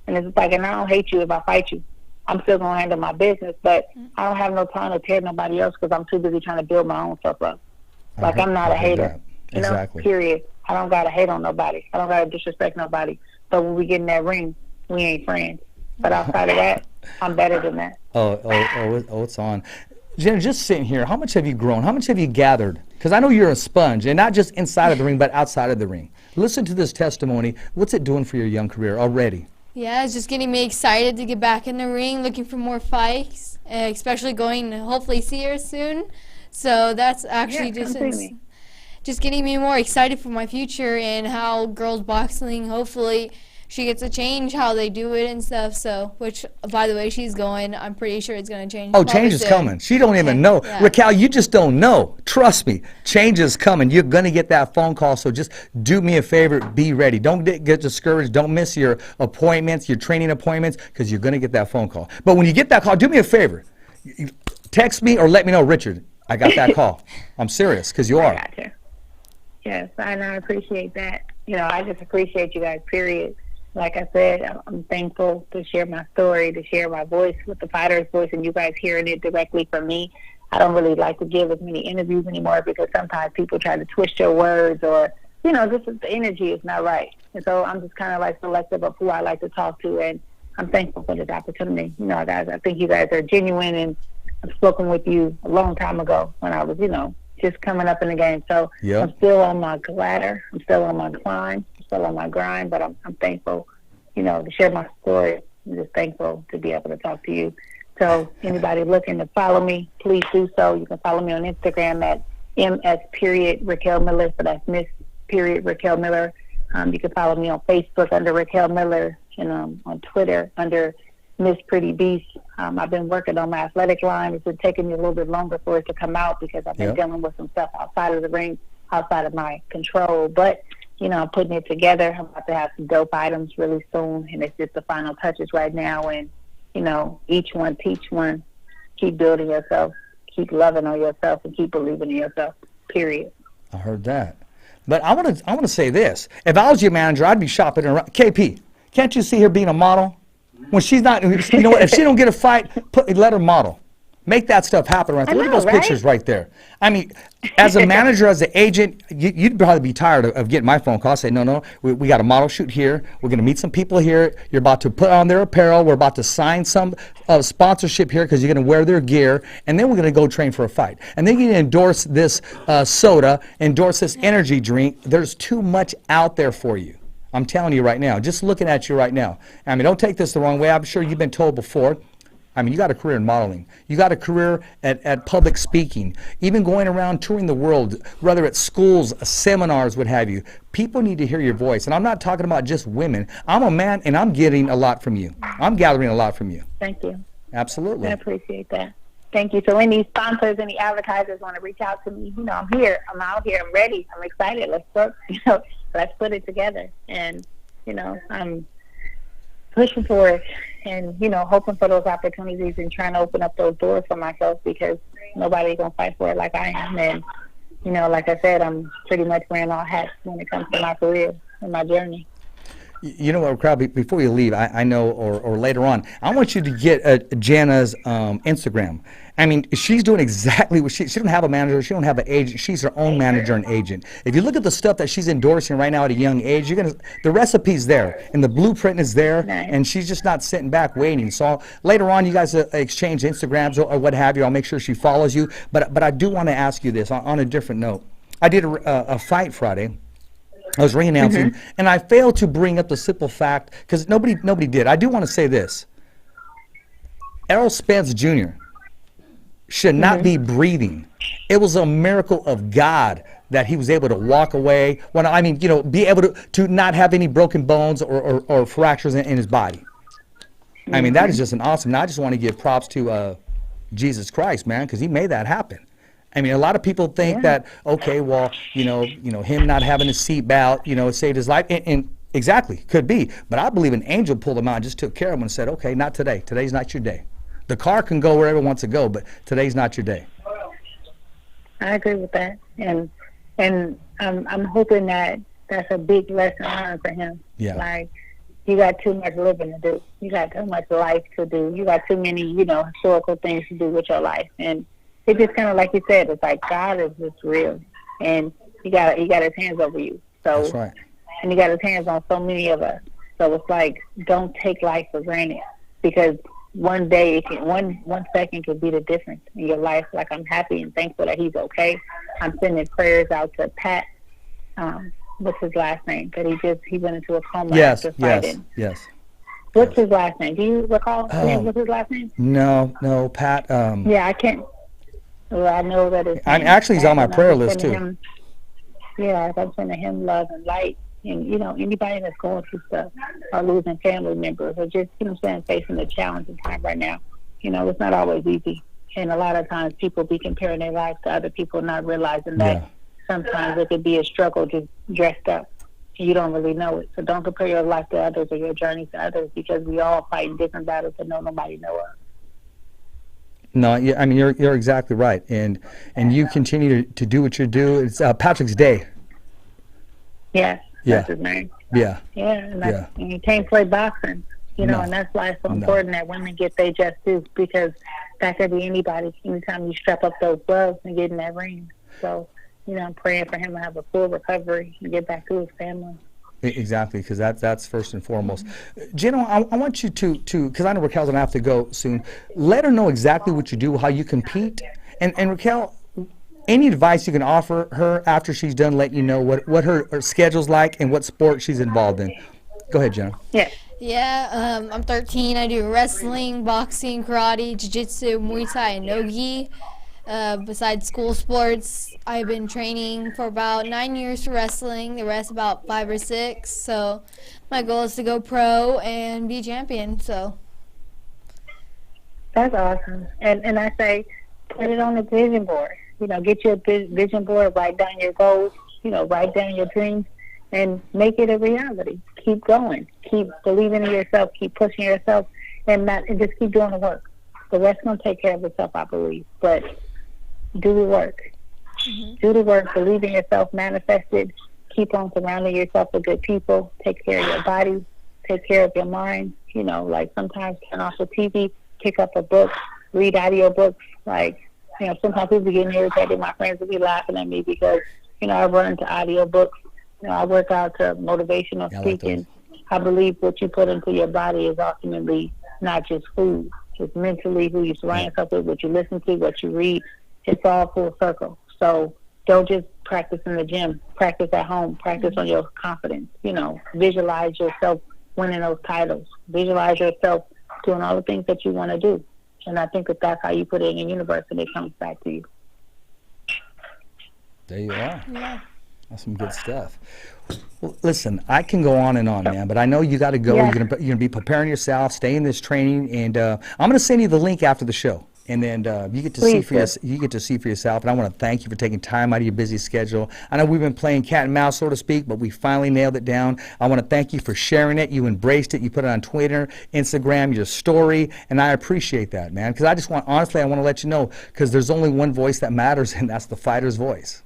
And it's like, and I don't hate you if I fight you. I'm still going to handle my business, but I don't have no time to tear nobody else because I'm too busy trying to build my own stuff up. Like, I'm not a hater. Exactly. Period. I don't got to hate on nobody. I don't got to disrespect nobody. But when we get in that ring, we ain't friends. But outside of that, I'm better than that. It's on. Jennah, just sitting here, how much have you grown? How much have you gathered? Because I know you're a sponge, and not just inside of the ring, but outside of the ring. Listen to this testimony. What's it doing for your young career already? Yeah, it's just getting me excited to get back in the ring, looking for more fights, especially going to hopefully see her soon. So that's actually just getting me more excited for my future and how girls boxing, hopefully she gets to change how they do it and stuff. So, which, by the way, she's going. I'm pretty sure it's going to change. Oh, change is coming. She don't even know. Yeah. Raquel, you just don't know. Trust me. Change is coming. You're going to get that phone call. So just do me a favor. Be ready. Don't get discouraged. Don't miss your appointments, your training appointments, because you're going to get that phone call. But when you get that call, do me a favor. Text me or let me know, Richard, I got that call. I'm serious, because you are. I got you. Yes, and I appreciate that. I just appreciate you guys, period. Like I said, I'm thankful to share my story, to share my voice with the fighter's voice, and you guys hearing it directly from me. I don't really like to give as many interviews anymore because sometimes people try to twist your words or, just the energy is not right. And so I'm just kind of like selective of who I like to talk to, and I'm thankful for this opportunity. Guys, I think you guys are genuine, and I've spoken with you a long time ago when I was, just coming up in the game. So I'm still on my ladder. I'm still on my climb. I'm still on my grind, but I'm thankful, to share my story. I'm just thankful to be able to talk to you. So anybody looking to follow me, please do so. You can follow me on Instagram at ms.Raquel Miller. So that's Miss.Raquel Miller. You can follow me on Facebook under Raquel Miller and on Twitter under Miss Pretty Beast. I've been working on my athletic line. It's been taking me a little bit longer for it to come out because I've been dealing with some stuff outside of the ring, outside of my control. But, I'm putting it together. I'm about to have some dope items really soon, and it's just the final touches right now. And, each one teach one. Keep building yourself. Keep loving on yourself and keep believing in yourself, period. I heard that. But I want to say this. If I was your manager, I'd be shopping around. KP, can't you see her being a model? When she's not, if she don't get a fight, let her model. Make that stuff happen right there. Look at those pictures right there. I mean, as a manager, as an agent, you'd probably be tired of getting my phone call. I say, no, we got a model shoot here. We're going to meet some people here. You're about to put on their apparel. We're about to sign some sponsorship here because you're going to wear their gear. And then we're going to go train for a fight. And then you endorse this soda, endorse this energy drink. There's too much out there for you. I'm telling you right now, just looking at you right now. I mean, don't take this the wrong way. I'm sure you've been told before. I mean, you got a career in modeling. You got a career at public speaking, even going around touring the world, whether at schools, seminars, what have you. People need to hear your voice. And I'm not talking about just women. I'm a man, and I'm getting a lot from you. I'm gathering a lot from you. Thank you. Absolutely. I appreciate that. Thank you. So any sponsors, any advertisers want to reach out to me, I'm here. I'm out here. I'm ready. I'm excited. Let's work. Let's put it together. And, I'm pushing for it and, hoping for those opportunities and trying to open up those doors for myself because nobody's going to fight for it like I am. And, like I said, I'm pretty much wearing all hats when it comes to my career and my journey. You know what, Crowd, before you leave, I know, or later on, I want you to get Jana's Instagram. I mean, she's doing exactly what she don't have a manager, she don't have an agent, she's her own manager and agent. If you look at the stuff that she's endorsing right now at a young age, the recipe's there, and the blueprint is there, and she's just not sitting back waiting. So later on, you guys exchange Instagrams or what have you. I'll make sure she follows you. But I do want to ask you this on a different note. I did a fight Friday. I was ring announcing, and I failed to bring up the simple fact, because nobody did. I do want to say this. Errol Spence Jr. should not be breathing. It was a miracle of God that he was able to walk away. Well, I mean, be able to not have any broken bones or fractures in his body. I mean, that is just an awesome. Now, I just want to give props to Jesus Christ, man, because he made that happen. I mean, a lot of people think that, okay, well, him not having a seat belt, it saved his life. And exactly, could be. But I believe an angel pulled him out and just took care of him and said, okay, not today. Today's not your day. The car can go wherever it wants to go, but today's not your day. I agree with that. And I'm hoping that that's a big lesson learned for him. Yeah. Like, you got too much living to do. You got too much life to do. You got too many, historical things to do with your life. And it's just kind of like you said, it's like God is just real, and he got his hands over you. So, that's right. And he got his hands on so many of us. So it's like, don't take life for granted, because one day, one second could be the difference in your life. Like, I'm happy and thankful that he's okay. I'm sending prayers out to Pat. What's his last name? That he went into a coma after fighting. Yes. What's his last name? Do you recall? What's his last name? No, Pat. Yeah, I can't. Well, I know that it's. Actually, he's on my prayer list too. I'm sending him love and light, and anybody that's going through stuff or losing family members or just facing a challenging time right now. It's not always easy, and a lot of times people be comparing their lives to other people, not realizing that sometimes it could be a struggle just dressed up. You don't really know it, so don't compare your life to others or your journey to others, because we all fighting different battles that nobody know of. No, I mean, you're exactly right, and you continue to do what you do. It's Patrick's Day. Yes, that's his name. Yeah. Yeah, and you can't play boxing, and that's why it's so important that women get their just due, because that could be anybody. Anytime you strap up those gloves and get in that ring. So, I'm praying for him to have a full recovery and get back to his family. Exactly, because that's first and foremost. Jennah, I want you to because I know Raquel's going to have to go soon, let her know exactly what you do, how you compete. And Raquel, any advice you can offer her after she's done letting you know what her schedule's like and what sport she's involved in. Go ahead, Jennah. Yeah. Yeah, I'm 13. I do wrestling, boxing, karate, jiu-jitsu, Muay Thai, and no-gi. Besides school sports, I've been training for about 9 years for wrestling, the rest about 5 or 6. So my goal is to go pro and be champion. So that's awesome. And I say, put it on the vision board. Get your vision board, write down your goals, write down your dreams, and make it a reality. Keep going. Keep believing in yourself. Keep pushing yourself, and just keep doing the work. The rest going to take care of itself, I believe. But do the work. Do the work. Believe in yourself. Manifest it. Keep on surrounding yourself with good people. Take care of your body. Take care of your mind. Like sometimes turn off the TV, pick up a book, read audio books. Like, sometimes people get irritated. My friends will be laughing at me because, I run into audio books. I work out to motivational speaking. I believe what you put into your body is ultimately not just food. It's mentally who you surround yourself with, what you listen to, what you read. It's all full circle. So don't just practice in the gym. Practice at home. Practice on your confidence. Visualize yourself winning those titles. Visualize yourself doing all the things that you want to do. And I think that's how you put it in the universe, and it comes back to you. There you are. yeah. That's some good stuff. Well, listen, I can go on and on, man, but I know you got to go. Yeah. You're gonna be preparing yourself, stay in this training, and I'm gonna send you the link after the show, and then you get to see for yourself. And I want to thank you for taking time out of your busy schedule. I know we've been playing cat and mouse, so to speak, but we finally nailed it down. I want to thank you for sharing it. You embraced it. You put it on Twitter, Instagram, your story, and I appreciate that, man. Because honestly, I want to let you know, because there's only one voice that matters, and that's the fighter's voice.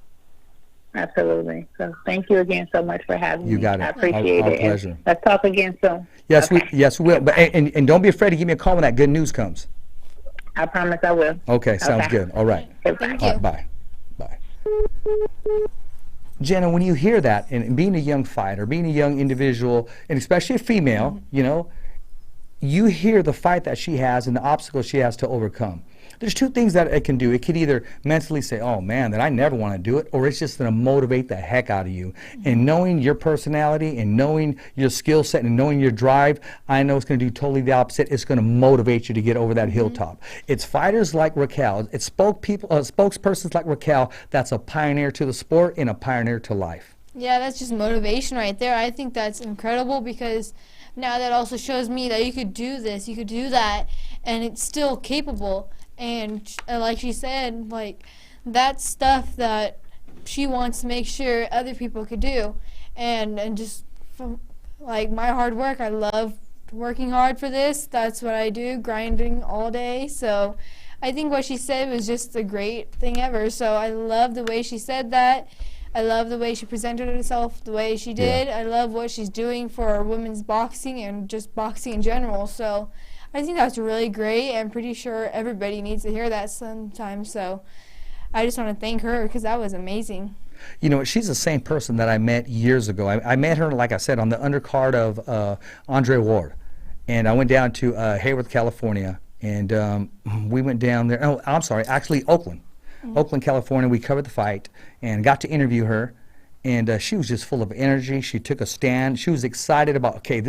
Absolutely. So thank you again so much for having me. You got it. I appreciate Our it. pleasure. And let's talk again soon. Yes, Okay. we will. But and don't be afraid to give me a call when that good news comes. I promise I will. Okay, sounds Okay. good. All right. Goodbye. All right, bye. Bye. Jennah, when you hear that, and being a young fighter, being a young individual, and especially a female, you hear the fight that she has and the obstacles she has to overcome. There's two things that it can do. It could either mentally say, oh man, that I never want to do it, or it's just going to motivate the heck out of you. And knowing your personality and knowing your skill set and knowing your drive, I know it's going to do totally the opposite. It's going to motivate you to get over that hilltop. It's fighters like Raquel, it's spokespersons like Raquel that's a pioneer to the sport and a pioneer to life. Yeah, that's just motivation right there. I think that's incredible because now that also shows me that you could do this, you could do that, and it's still capable. And like she said, like, that's stuff that she wants to make sure other people could do. And just from, like, my hard work, I love working hard for this. That's what I do, grinding all day. So I think what she said was just a great thing ever. So I love the way she said that. I love the way she presented herself, the way she did. I love what she's doing for women's boxing and just boxing in general. So I think that's really great. I'm pretty sure everybody needs to hear that sometime. So I just want to thank her because that was amazing. You know, she's the same person that I met years ago. I met her, like I said, on the undercard of Andre Ward. And I went down to Hayward, California. And we went down there. Oh, I'm sorry, actually Oakland. Oakland, California. We covered the fight and got to interview her, and she was just full of energy. She took a stand. She was excited about, okay,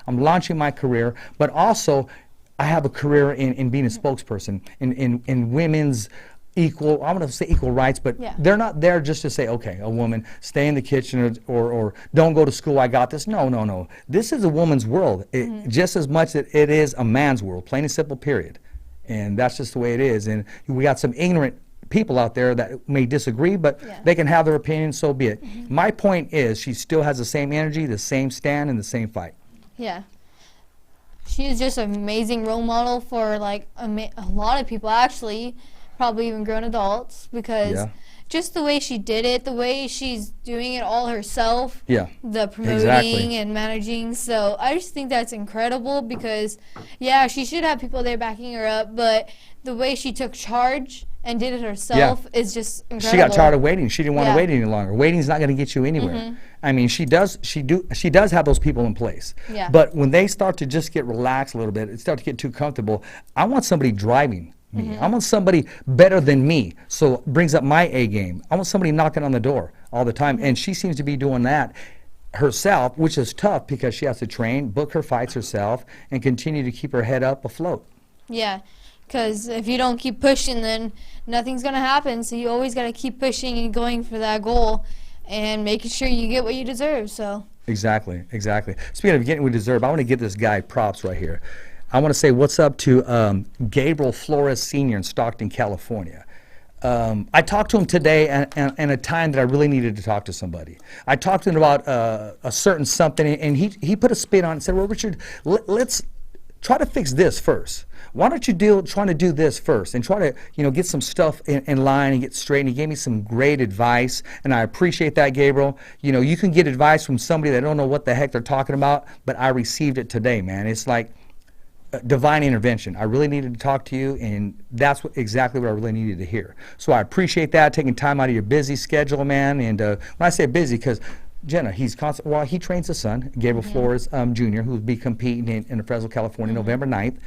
I'm launching my career, but also I have a career in being a spokesperson in women's equal, I'm going to say equal rights, but they're not there just to say, okay, a woman, stay in the kitchen or don't go to school, I got this. No. This is a woman's world, just as much as it is a man's world, plain and simple, period. And that's just the way it is. And we got some ignorant people out there that may disagree, but they can have their opinion, so be it. My point is she still has the same energy, the same stand, and the same fight. Yeah. She is just an amazing role model for, like, a lot of people, actually, probably even grown adults, because just the way she did it, the way she's doing it all herself, the promoting and managing. So I just think that's incredible because, she should have people there backing her up, but the way she took charge and did it herself is just incredible. She got tired of waiting. She didn't want to wait any longer. Waiting's not going to get you anywhere. I mean, she does have those people in place. But when they start to just get relaxed a little bit, it start to get too comfortable, I want somebody driving me. I want somebody better than me, so it brings up my A game. I want somebody knocking on the door all the time, and she seems to be doing that herself, which is tough because she has to train, book her fights herself, and continue to keep her head up afloat. Yeah, because if you don't keep pushing, then nothing's going to happen, so you always got to keep pushing and going for that goal and making sure you get what you deserve. So Exactly. Speaking of getting what we deserve, I want to give this guy props right here. I want to say what's up to Gabriel Flores Sr. in Stockton, California. I talked to him today and a time that I really needed to talk to somebody. I talked to him about a certain something, and he put a spin on it and said, well, Richard, let's try to fix this first. Why don't you trying to do this first and try to, get some stuff in line and get straight. And he gave me some great advice, and I appreciate that, Gabriel. You can get advice from somebody that don't know what the heck they're talking about, but I received it today, man. It's like divine intervention. I really needed to talk to you, and that's exactly what I really needed to hear. So I appreciate that, taking time out of your busy schedule, man. And when I say busy, because Jennah, he trains his son, Gabriel Flores Jr., who will be competing in Fresno, California, November 9th.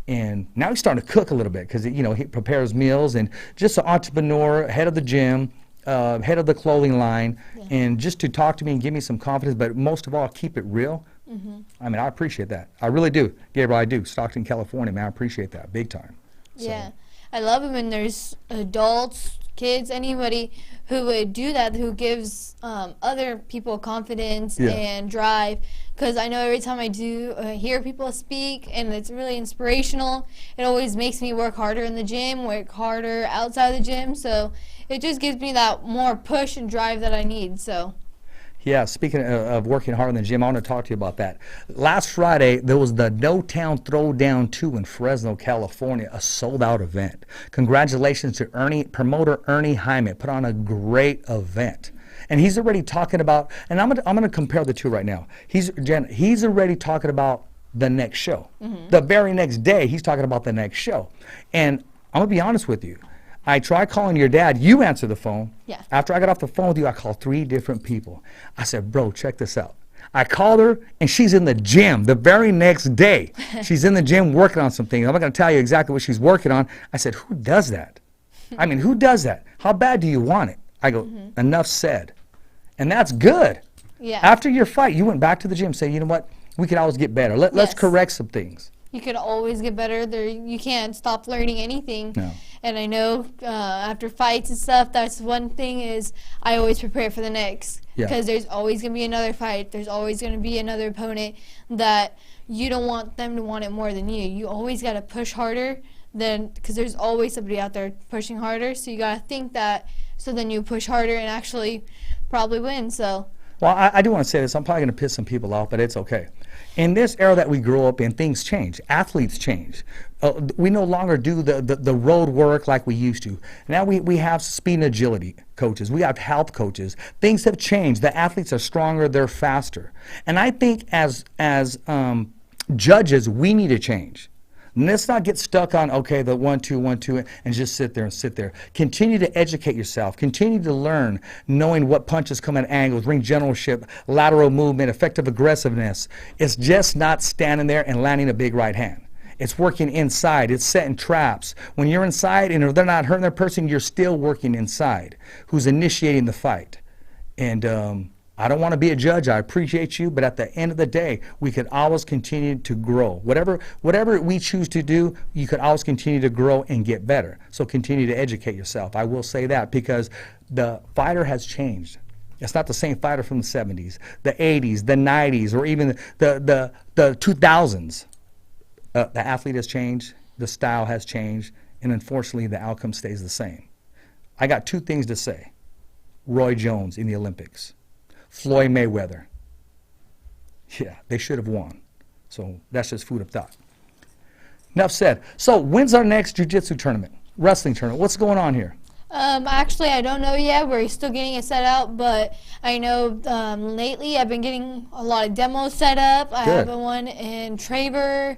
And now he's starting to cook a little bit because, he prepares meals, and just an entrepreneur, head of the gym, head of the clothing line, and just to talk to me and give me some confidence, but most of all, keep it real. I mean, I appreciate that. I really do. Gabriel, I do. Stockton, California, man, I appreciate that big time. Yeah. I love it when there's adults, kids, anybody who would do that, who gives other people confidence and drive. Because I know every time I do hear people speak, and it's really inspirational, it always makes me work harder in the gym, work harder outside the gym. So it just gives me that more push and drive that I need. So. Yeah, speaking of working hard in the gym, I want to talk to you about that. Last Friday, there was the No Town Throwdown 2 in Fresno, California, a sold-out event. Congratulations to promoter Ernie Hyman. Put on a great event. And he's already talking about, and I'm gonna compare the two right now. He's already talking about the next show. The very next day, he's talking about the next show. And I'm gonna be honest with you. I tried calling your dad. You answered the phone. Yeah. After I got off the phone with you, I called 3 different people. I said, bro, check this out. I called her, and she's in the gym the very next day. She's in the gym working on some things. I'm not going to tell you exactly what she's working on. I said, who does that? I mean, who does that? How bad do you want it? I go, enough said. And that's good. Yeah. After your fight, you went back to the gym, say, you know what? We can always get better. Let's correct some things. You could always get better. You can't stop learning anything. No. And I know after fights and stuff, that's one thing is I always prepare for the next. Because there's always going to be another fight. There's always going to be another opponent that you don't want them to want it more than you. You always got to push harder because there's always somebody out there pushing harder. So you got to think that. So then you push harder and actually probably win. So. Well, I do want to say this. I'm probably going to piss some people off, but it's okay. In this era that we grow up in, things change. Athletes change. We no longer do the road work like we used to. Now we have speed and agility coaches. We have health coaches. Things have changed. The athletes are stronger. They're faster. And I think as judges, we need to change. Let's not get stuck on, okay, the 1-2, 1-2, and just sit there. Continue to educate yourself. Continue to learn, knowing what punches come at angles, ring generalship, lateral movement, effective aggressiveness. It's just not standing there and landing a big right hand. It's working inside. It's setting traps. When you're inside and if they're not hurting their person, you're still working inside. Who's initiating the fight? And I don't want to be a judge. I appreciate you, but at the end of the day, we could always continue to grow. Whatever we choose to do, you could always continue to grow and get better. So continue to educate yourself. I will say that because the fighter has changed. It's not the same fighter from the 70s, the 80s, the 90s, or even the 2000s. The athlete has changed, the style has changed, and unfortunately, the outcome stays the same. I got two things to say. Roy Jones in the Olympics. Floyd Mayweather. Yeah, they should have won. So that's just food of thought. Enough said. So when's our next jiu-jitsu tournament? Wrestling tournament? What's going on here? Actually, I don't know yet. We're still getting it set out, but I know lately I've been getting a lot of demos set up. I have one in Traver.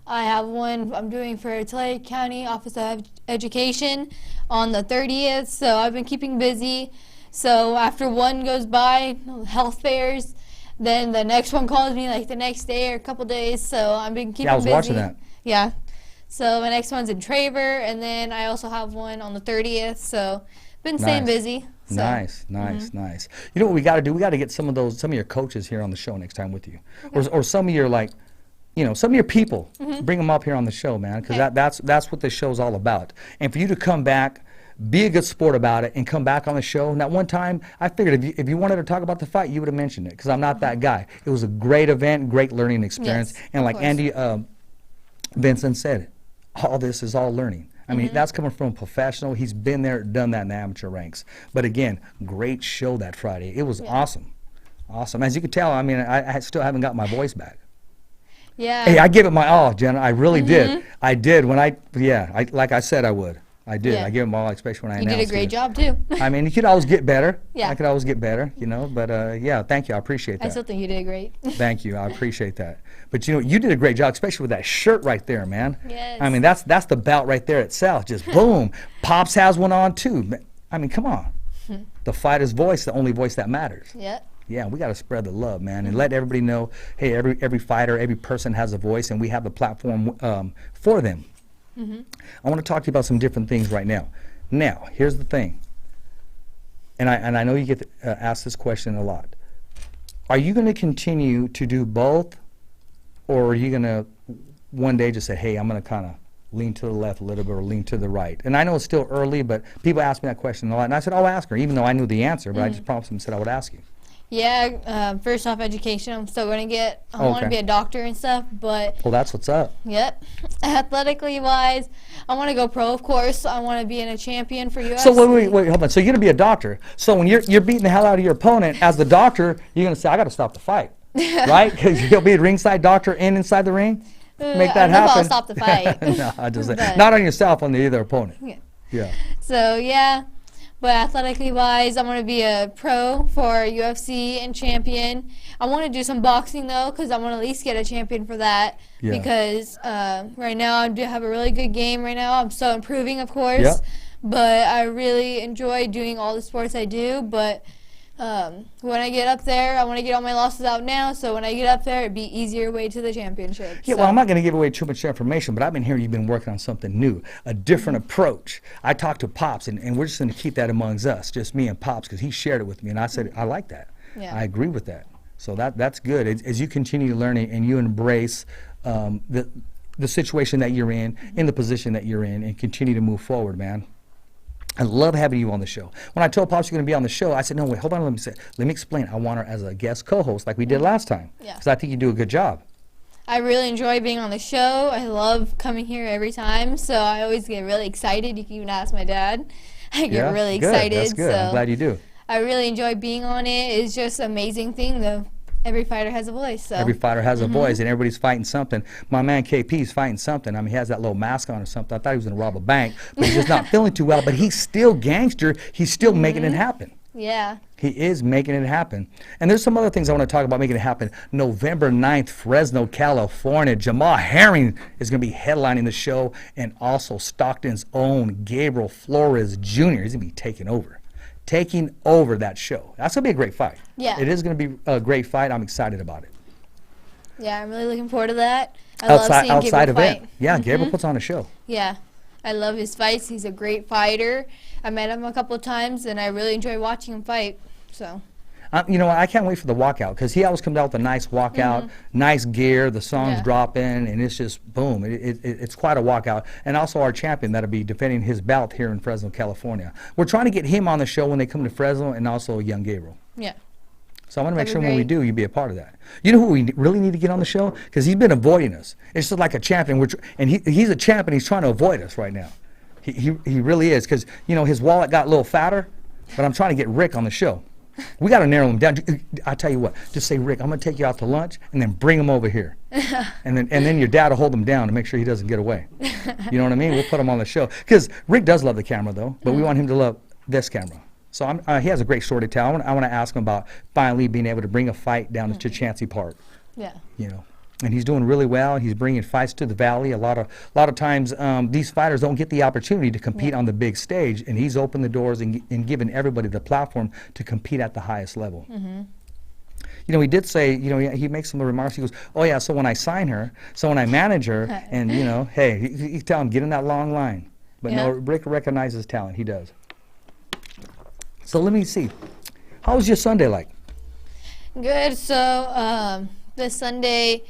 I have one I'm doing for Tulare County Office of Education on the 30th, so I've been keeping busy. So after one goes by, health fairs, then the next one calls me like the next day or a couple days. So I've been keeping busy. Yeah, I was watching that. Yeah. So my next one's in Traver, and then I also have one on the 30th. So been staying busy. So. Nice. You know what we got to do? We got to get some of your coaches here on the show next time with you, or some of your some of your people. Bring them up here on the show, man, because that's what this show's all about. And for you to come back. Be a good sport about it and come back on the show. Now, one time, I figured if you wanted to talk about the fight, you would have mentioned it because I'm not that guy. It was a great event, great learning experience. Yes, and like Andy Vincent said, all this is all learning. I mean, that's coming from a professional. He's been there, done that in the amateur ranks. But again, great show that Friday. It was awesome. Awesome. As you can tell, I mean, I still haven't got my voice back. Yeah. Hey, I gave it my all, Jennah. I really did. I did when like I said I would. I did. I gave them all, especially when I announced it. You did a great job, too. I mean, you could always get better. Yeah. I could always get better, but yeah, thank you. I appreciate that. I still think you did great. Thank you. I appreciate that. But, you did a great job, especially with that shirt right there, man. Yes. I mean, that's the belt right there itself. Just boom. Pops has one on, too. I mean, come on. The fighter's voice, the only voice that matters. Yep. Yeah, we got to spread the love, man, and let everybody know, hey, every fighter, every person has a voice, and we have the platform for them. I want to talk to you about some different things right now. Now, here's the thing, and I know you get asked this question a lot. Are you going to continue to do both, or are you going to one day just say, hey, I'm going to kind of lean to the left a little bit or lean to the right? And I know it's still early, but people ask me that question a lot, and I said, I'll ask her, even though I knew the answer, but I just promised them and said I would ask you. Yeah, first off, education. I'm still going to get, I want to be a doctor and stuff, but. Well, that's what's up. Yep. Athletically wise, I want to go pro, of course. I want to be in a champion for UFC. So wait, hold on. So you're going to be a doctor. So when you're beating the hell out of your opponent, as the doctor, you're going to say, I got to stop the fight, right? Because you'll be a ringside doctor and inside the ring? Make that happen. I don't know if I'll stop the fight. No, I just not on yourself, on the other opponent. Yeah. So, yeah. But athletically wise, I want to be a pro for UFC and champion. I want to do some boxing, though, because I want to at least get a champion for that. Yeah. Because right now I do have a really good game right now. I'm still improving, of course. Yep. But I really enjoy doing all the sports I do. But When I get up there, I want to get all my losses out now, so when I get up there, it'd be easier way to the championship. Yeah, well, I'm not going to give away too much information, but I've been hearing you've been working on something new, a different approach. I talked to Pops, and we're just going to keep that amongst us, just me and Pops, because he shared it with me, and I said, I like that. Yeah. I agree with that. So that's good. As you continue learning and you embrace the situation that you're in the position that you're in, and continue to move forward, man. I love having you on the show. When I told Pops you're going to be on the show, I said, no, wait, hold on, let me explain. I want her as a guest co-host like we did last time. Yeah. Because I think you do a good job. I really enjoy being on the show. I love coming here every time, so I always get really excited. You can even ask my dad. I get really excited. That's good. So I'm glad you do. I really enjoy being on it. It's just an amazing thing, though. Every fighter has a voice. So. Every fighter has a voice, and everybody's fighting something. My man KP's fighting something. I mean, he has that little mask on or something. I thought he was going to rob a bank, but he's just not feeling too well. But he's still gangster. He's still making it happen. Yeah. He is making it happen. And there's some other things I want to talk about making it happen. November 9th, Fresno, California. Jamal Herring is going to be headlining the show, and also Stockton's own Gabriel Flores Jr. He's going to be taking over that show. That's going to be a great fight. Yeah. It is going to be a great fight. I'm excited about it. Yeah, I'm really looking forward to that. I love seeing outside Gabriel event. fight. Yeah, Gabriel puts on a show. Yeah. I love his fights. He's a great fighter. I met him a couple of times, and I really enjoy watching him fight. So. You know, I can't wait for the walkout, because he always comes out with a nice walkout, nice gear, the songs drop in, and it's just boom. It's quite a walkout. And also our champion that'll be defending his belt here in Fresno, California. We're trying to get him on the show when they come to Fresno, and also young Gabriel. Yeah. So I want to make sure when we do, you be a part of that. You know who we really need to get on the show? Because he's been avoiding us. It's just like a champion, and he's a champion. He's trying to avoid us right now. He really is, because, you know, his wallet got a little fatter, but I'm trying to get Rick on the show. We got to narrow him down. I tell you what, just say, Rick, I'm going to take you out to lunch, and then bring him over here. and then your dad will hold him down to make sure he doesn't get away. You know what I mean? We'll put him on the show. Because Rick does love the camera, though, but we want him to love this camera. So he has a great story to tell. I want to ask him about finally being able to bring a fight down to Chancey Park. Yeah. You know. And he's doing really well. He's bringing fights to the Valley. A lot of times, these fighters don't get the opportunity to compete on the big stage, and he's opened the doors and given everybody the platform to compete at the highest level. You know, he did say, you know, he makes some remarks. He goes, oh yeah, so when I sign her, so when I manage her, and you know, hey, you tell him, get in that long line. But no, Rick recognizes talent. He does. So let me see. How was your Sunday like? Good. So this Sunday,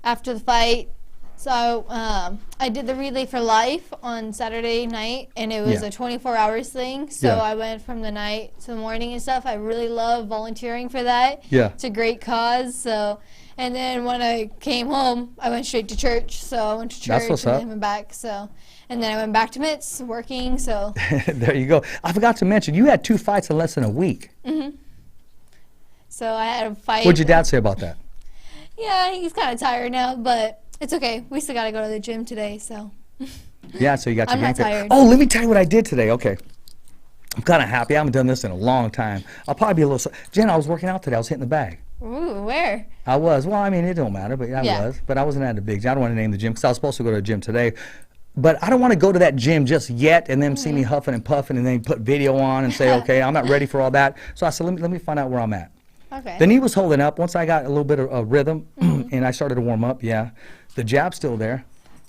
after the fight, so I did the Relay for Life on Saturday night, and it was a 24 hours thing. So I went from the night to the morning and stuff. I really love volunteering for that. Yeah. It's a great cause. So, and then when I came home, I went straight to church. So I went to church That's what's and up. then went back. So, and then I went back to Mitts working. So. There you go. I forgot to mention, you had 2 fights in less than a week. So I had a fight. What'd your dad say about that? Yeah, he's kind of tired now, but it's okay. We still got to go to the gym today, so. Yeah, so you got your I'm not game fit. tired. Oh, let me tell you what I did today. Okay. I'm kind of happy. I haven't done this in a long time. I'll probably be a little... Jenna, I was working out today. I was hitting the bag. Ooh, where? I was. Well, I mean, it don't matter, but I was. But I wasn't at a big gym. I don't want to name the gym because I was supposed to go to the gym today. But I don't want to go to that gym just yet and then see me huffing and puffing and then put video on and say, okay, I'm not ready for all that. So I said, let me find out where I'm at. Okay. The knee was holding up. Once I got a little bit of rhythm and I started to warm up, the jab's still there.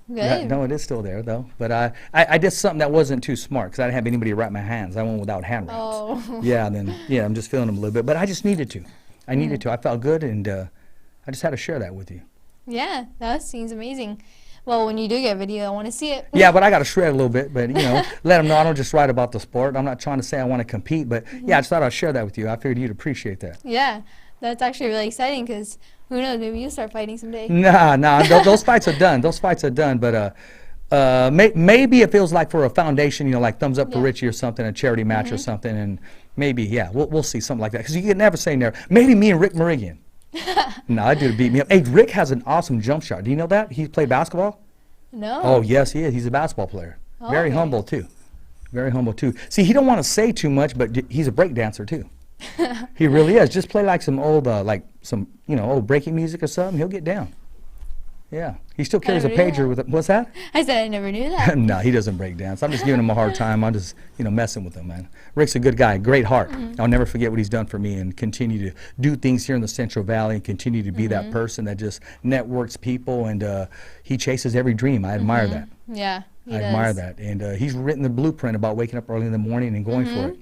Good. Yeah, no, it is still there, though. But I did something that wasn't too smart because I didn't have anybody to wrap my hands. I went without hand wraps. Oh. Yeah, and then, I'm just feeling them a little bit. But I just needed to. I needed to. I felt good, and I just had to share that with you. Yeah, that seems amazing. Well, when you do get video, I want to see it. Yeah, but I got to shred a little bit. But, let them know I don't just write about the sport. I'm not trying to say I want to compete. But, yeah, I just thought I'd share that with you. I figured you'd appreciate that. Yeah, that's actually really exciting because who knows, maybe you start fighting someday. Nah, those fights are done. Those fights are done. But maybe it feels like for a foundation, like Thumbs Up for Richie or something, a charity match or something. And maybe, we'll see something like that. Because you can never say never. Maybe me and Rick Merigian. No, I do beat me up. Hey, Rick has an awesome jump shot. Do you know that? He played basketball? No. Oh, yes, he is. He's a basketball player. Oh, Very humble, too. Very humble, too. See, he don't want to say too much, but he's a break dancer, too. He really is. Just play like some old, old breaking music or something. He'll get down. Yeah, he still carries a never knew pager that. with it. What's that? I said I never knew that. No, he doesn't break dance. I'm just giving him a hard time. I'm just, messing with him, man. Rick's a good guy, great heart. I'll never forget what he's done for me and continue to do things here in the Central Valley and continue to be that person that just networks people, and he chases every dream. I admire that. Yeah, he I does. admire that. And he's written the blueprint about waking up early in the morning and going for it.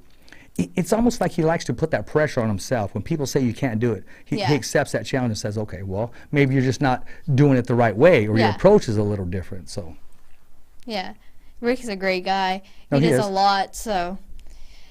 It's almost like he likes to put that pressure on himself. When people say you can't do it, he accepts that challenge and says, okay, well, maybe you're just not doing it the right way, or your approach is a little different. So, yeah, Rick is a great guy. No, he he does is. a lot, so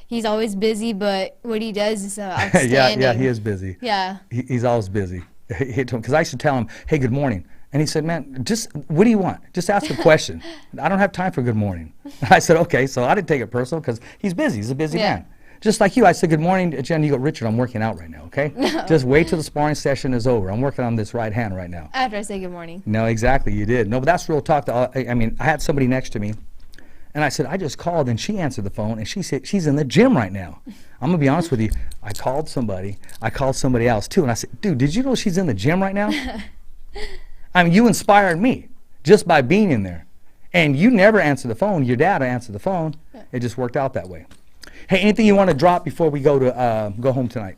he's always busy, but what he does is outstanding. yeah, he is busy. Yeah. He's always busy. Because I used to tell him, hey, good morning. And he said, man, just what do you want? Just ask a question. I don't have time for good morning. I said, okay. So I didn't take it personal because he's busy. He's a busy man. Just like you, I said, good morning, Jen. You go, Richard, I'm working out right now, okay? No. Just wait till the sparring session is over. I'm working on this right hand right now. After I say good morning. No, exactly, you did. No, but that's real talk. I mean, I had somebody next to me, and I said, I just called, and she answered the phone, and she said, she's in the gym right now. I'm going to be honest with you. I called somebody else, too, and I said, dude, did you know she's in the gym right now? I mean, you inspired me just by being in there. And you never answered the phone. Your dad answered the phone. It just worked out that way. Hey, anything you want to drop before we go home tonight?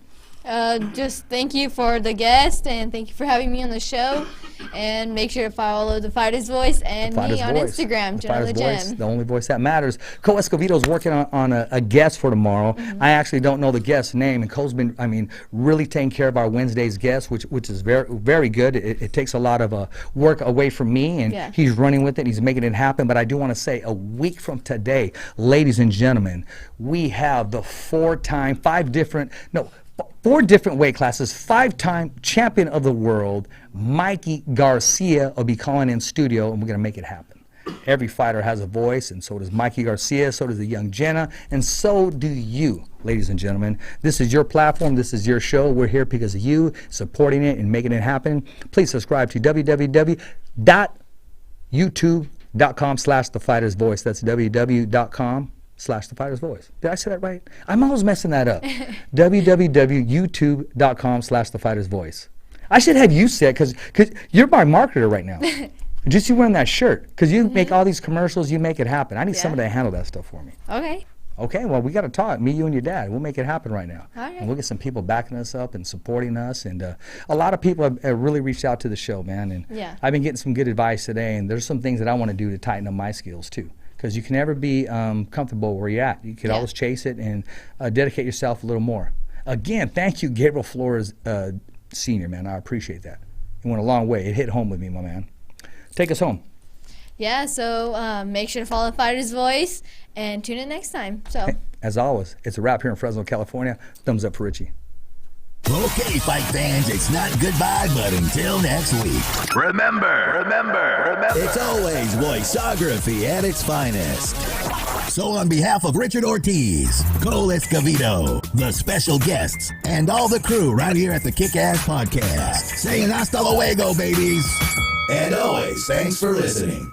Just thank you for the guest, and thank you for having me on the show. And make sure to follow The Fighter's Voice and me on Instagram, Jennah the Gem. The only voice that matters. Co Escovedo is working on a guest for tomorrow. I actually don't know the guest's name, and Co's been, really taking care of our Wednesday's guest, which is very, very good. It takes a lot of work away from me, and he's running with it. He's making it happen. But I do want to say, a week from today, ladies and gentlemen, we have the four different weight classes, 5-time champion of the world, Mikey Garcia, will be calling in studio, and we're going to make it happen. Every fighter has a voice, and so does Mikey Garcia, so does the young Jennah, and so do you, ladies and gentlemen. This is your platform. This is your show. We're here because of you, supporting it and making it happen. Please subscribe to www.youtube.com/thefightersvoice. That's www.com/thefightersvoice. Did I say that right? I'm always messing that up. www.youtube.com/thefightersvoice. I should have you say it because you're my marketer right now. Just you wearing that shirt, because you make all these commercials, you make it happen. I need somebody to handle that stuff for me. Okay. Okay, well, we got to talk, me, you, and your dad. We'll make it happen right now. All right. And we'll get some people backing us up and supporting us. And a lot of people have really reached out to the show, man. And I've been getting some good advice today, and there's some things that I want to do to tighten up my skills, too. Because you can never be comfortable where you're at. You can always chase it and dedicate yourself a little more. Again, thank you, Gabriel Flores, Sr., man. I appreciate that. It went a long way. It hit home with me, my man. Take us home. Yeah, so make sure to follow The Fighter's Voice and tune in next time. So, as always, it's a wrap here in Fresno, California. Thumbs up for Richie. Okay, fight fans, it's not goodbye, but until next week. Remember, it's always voiceography at its finest. So on behalf of Richard Ortiz, Cole Escovedo, the special guests, and all the crew right here at the Kick-Ass Podcast, saying hasta luego, babies. And always, thanks for listening.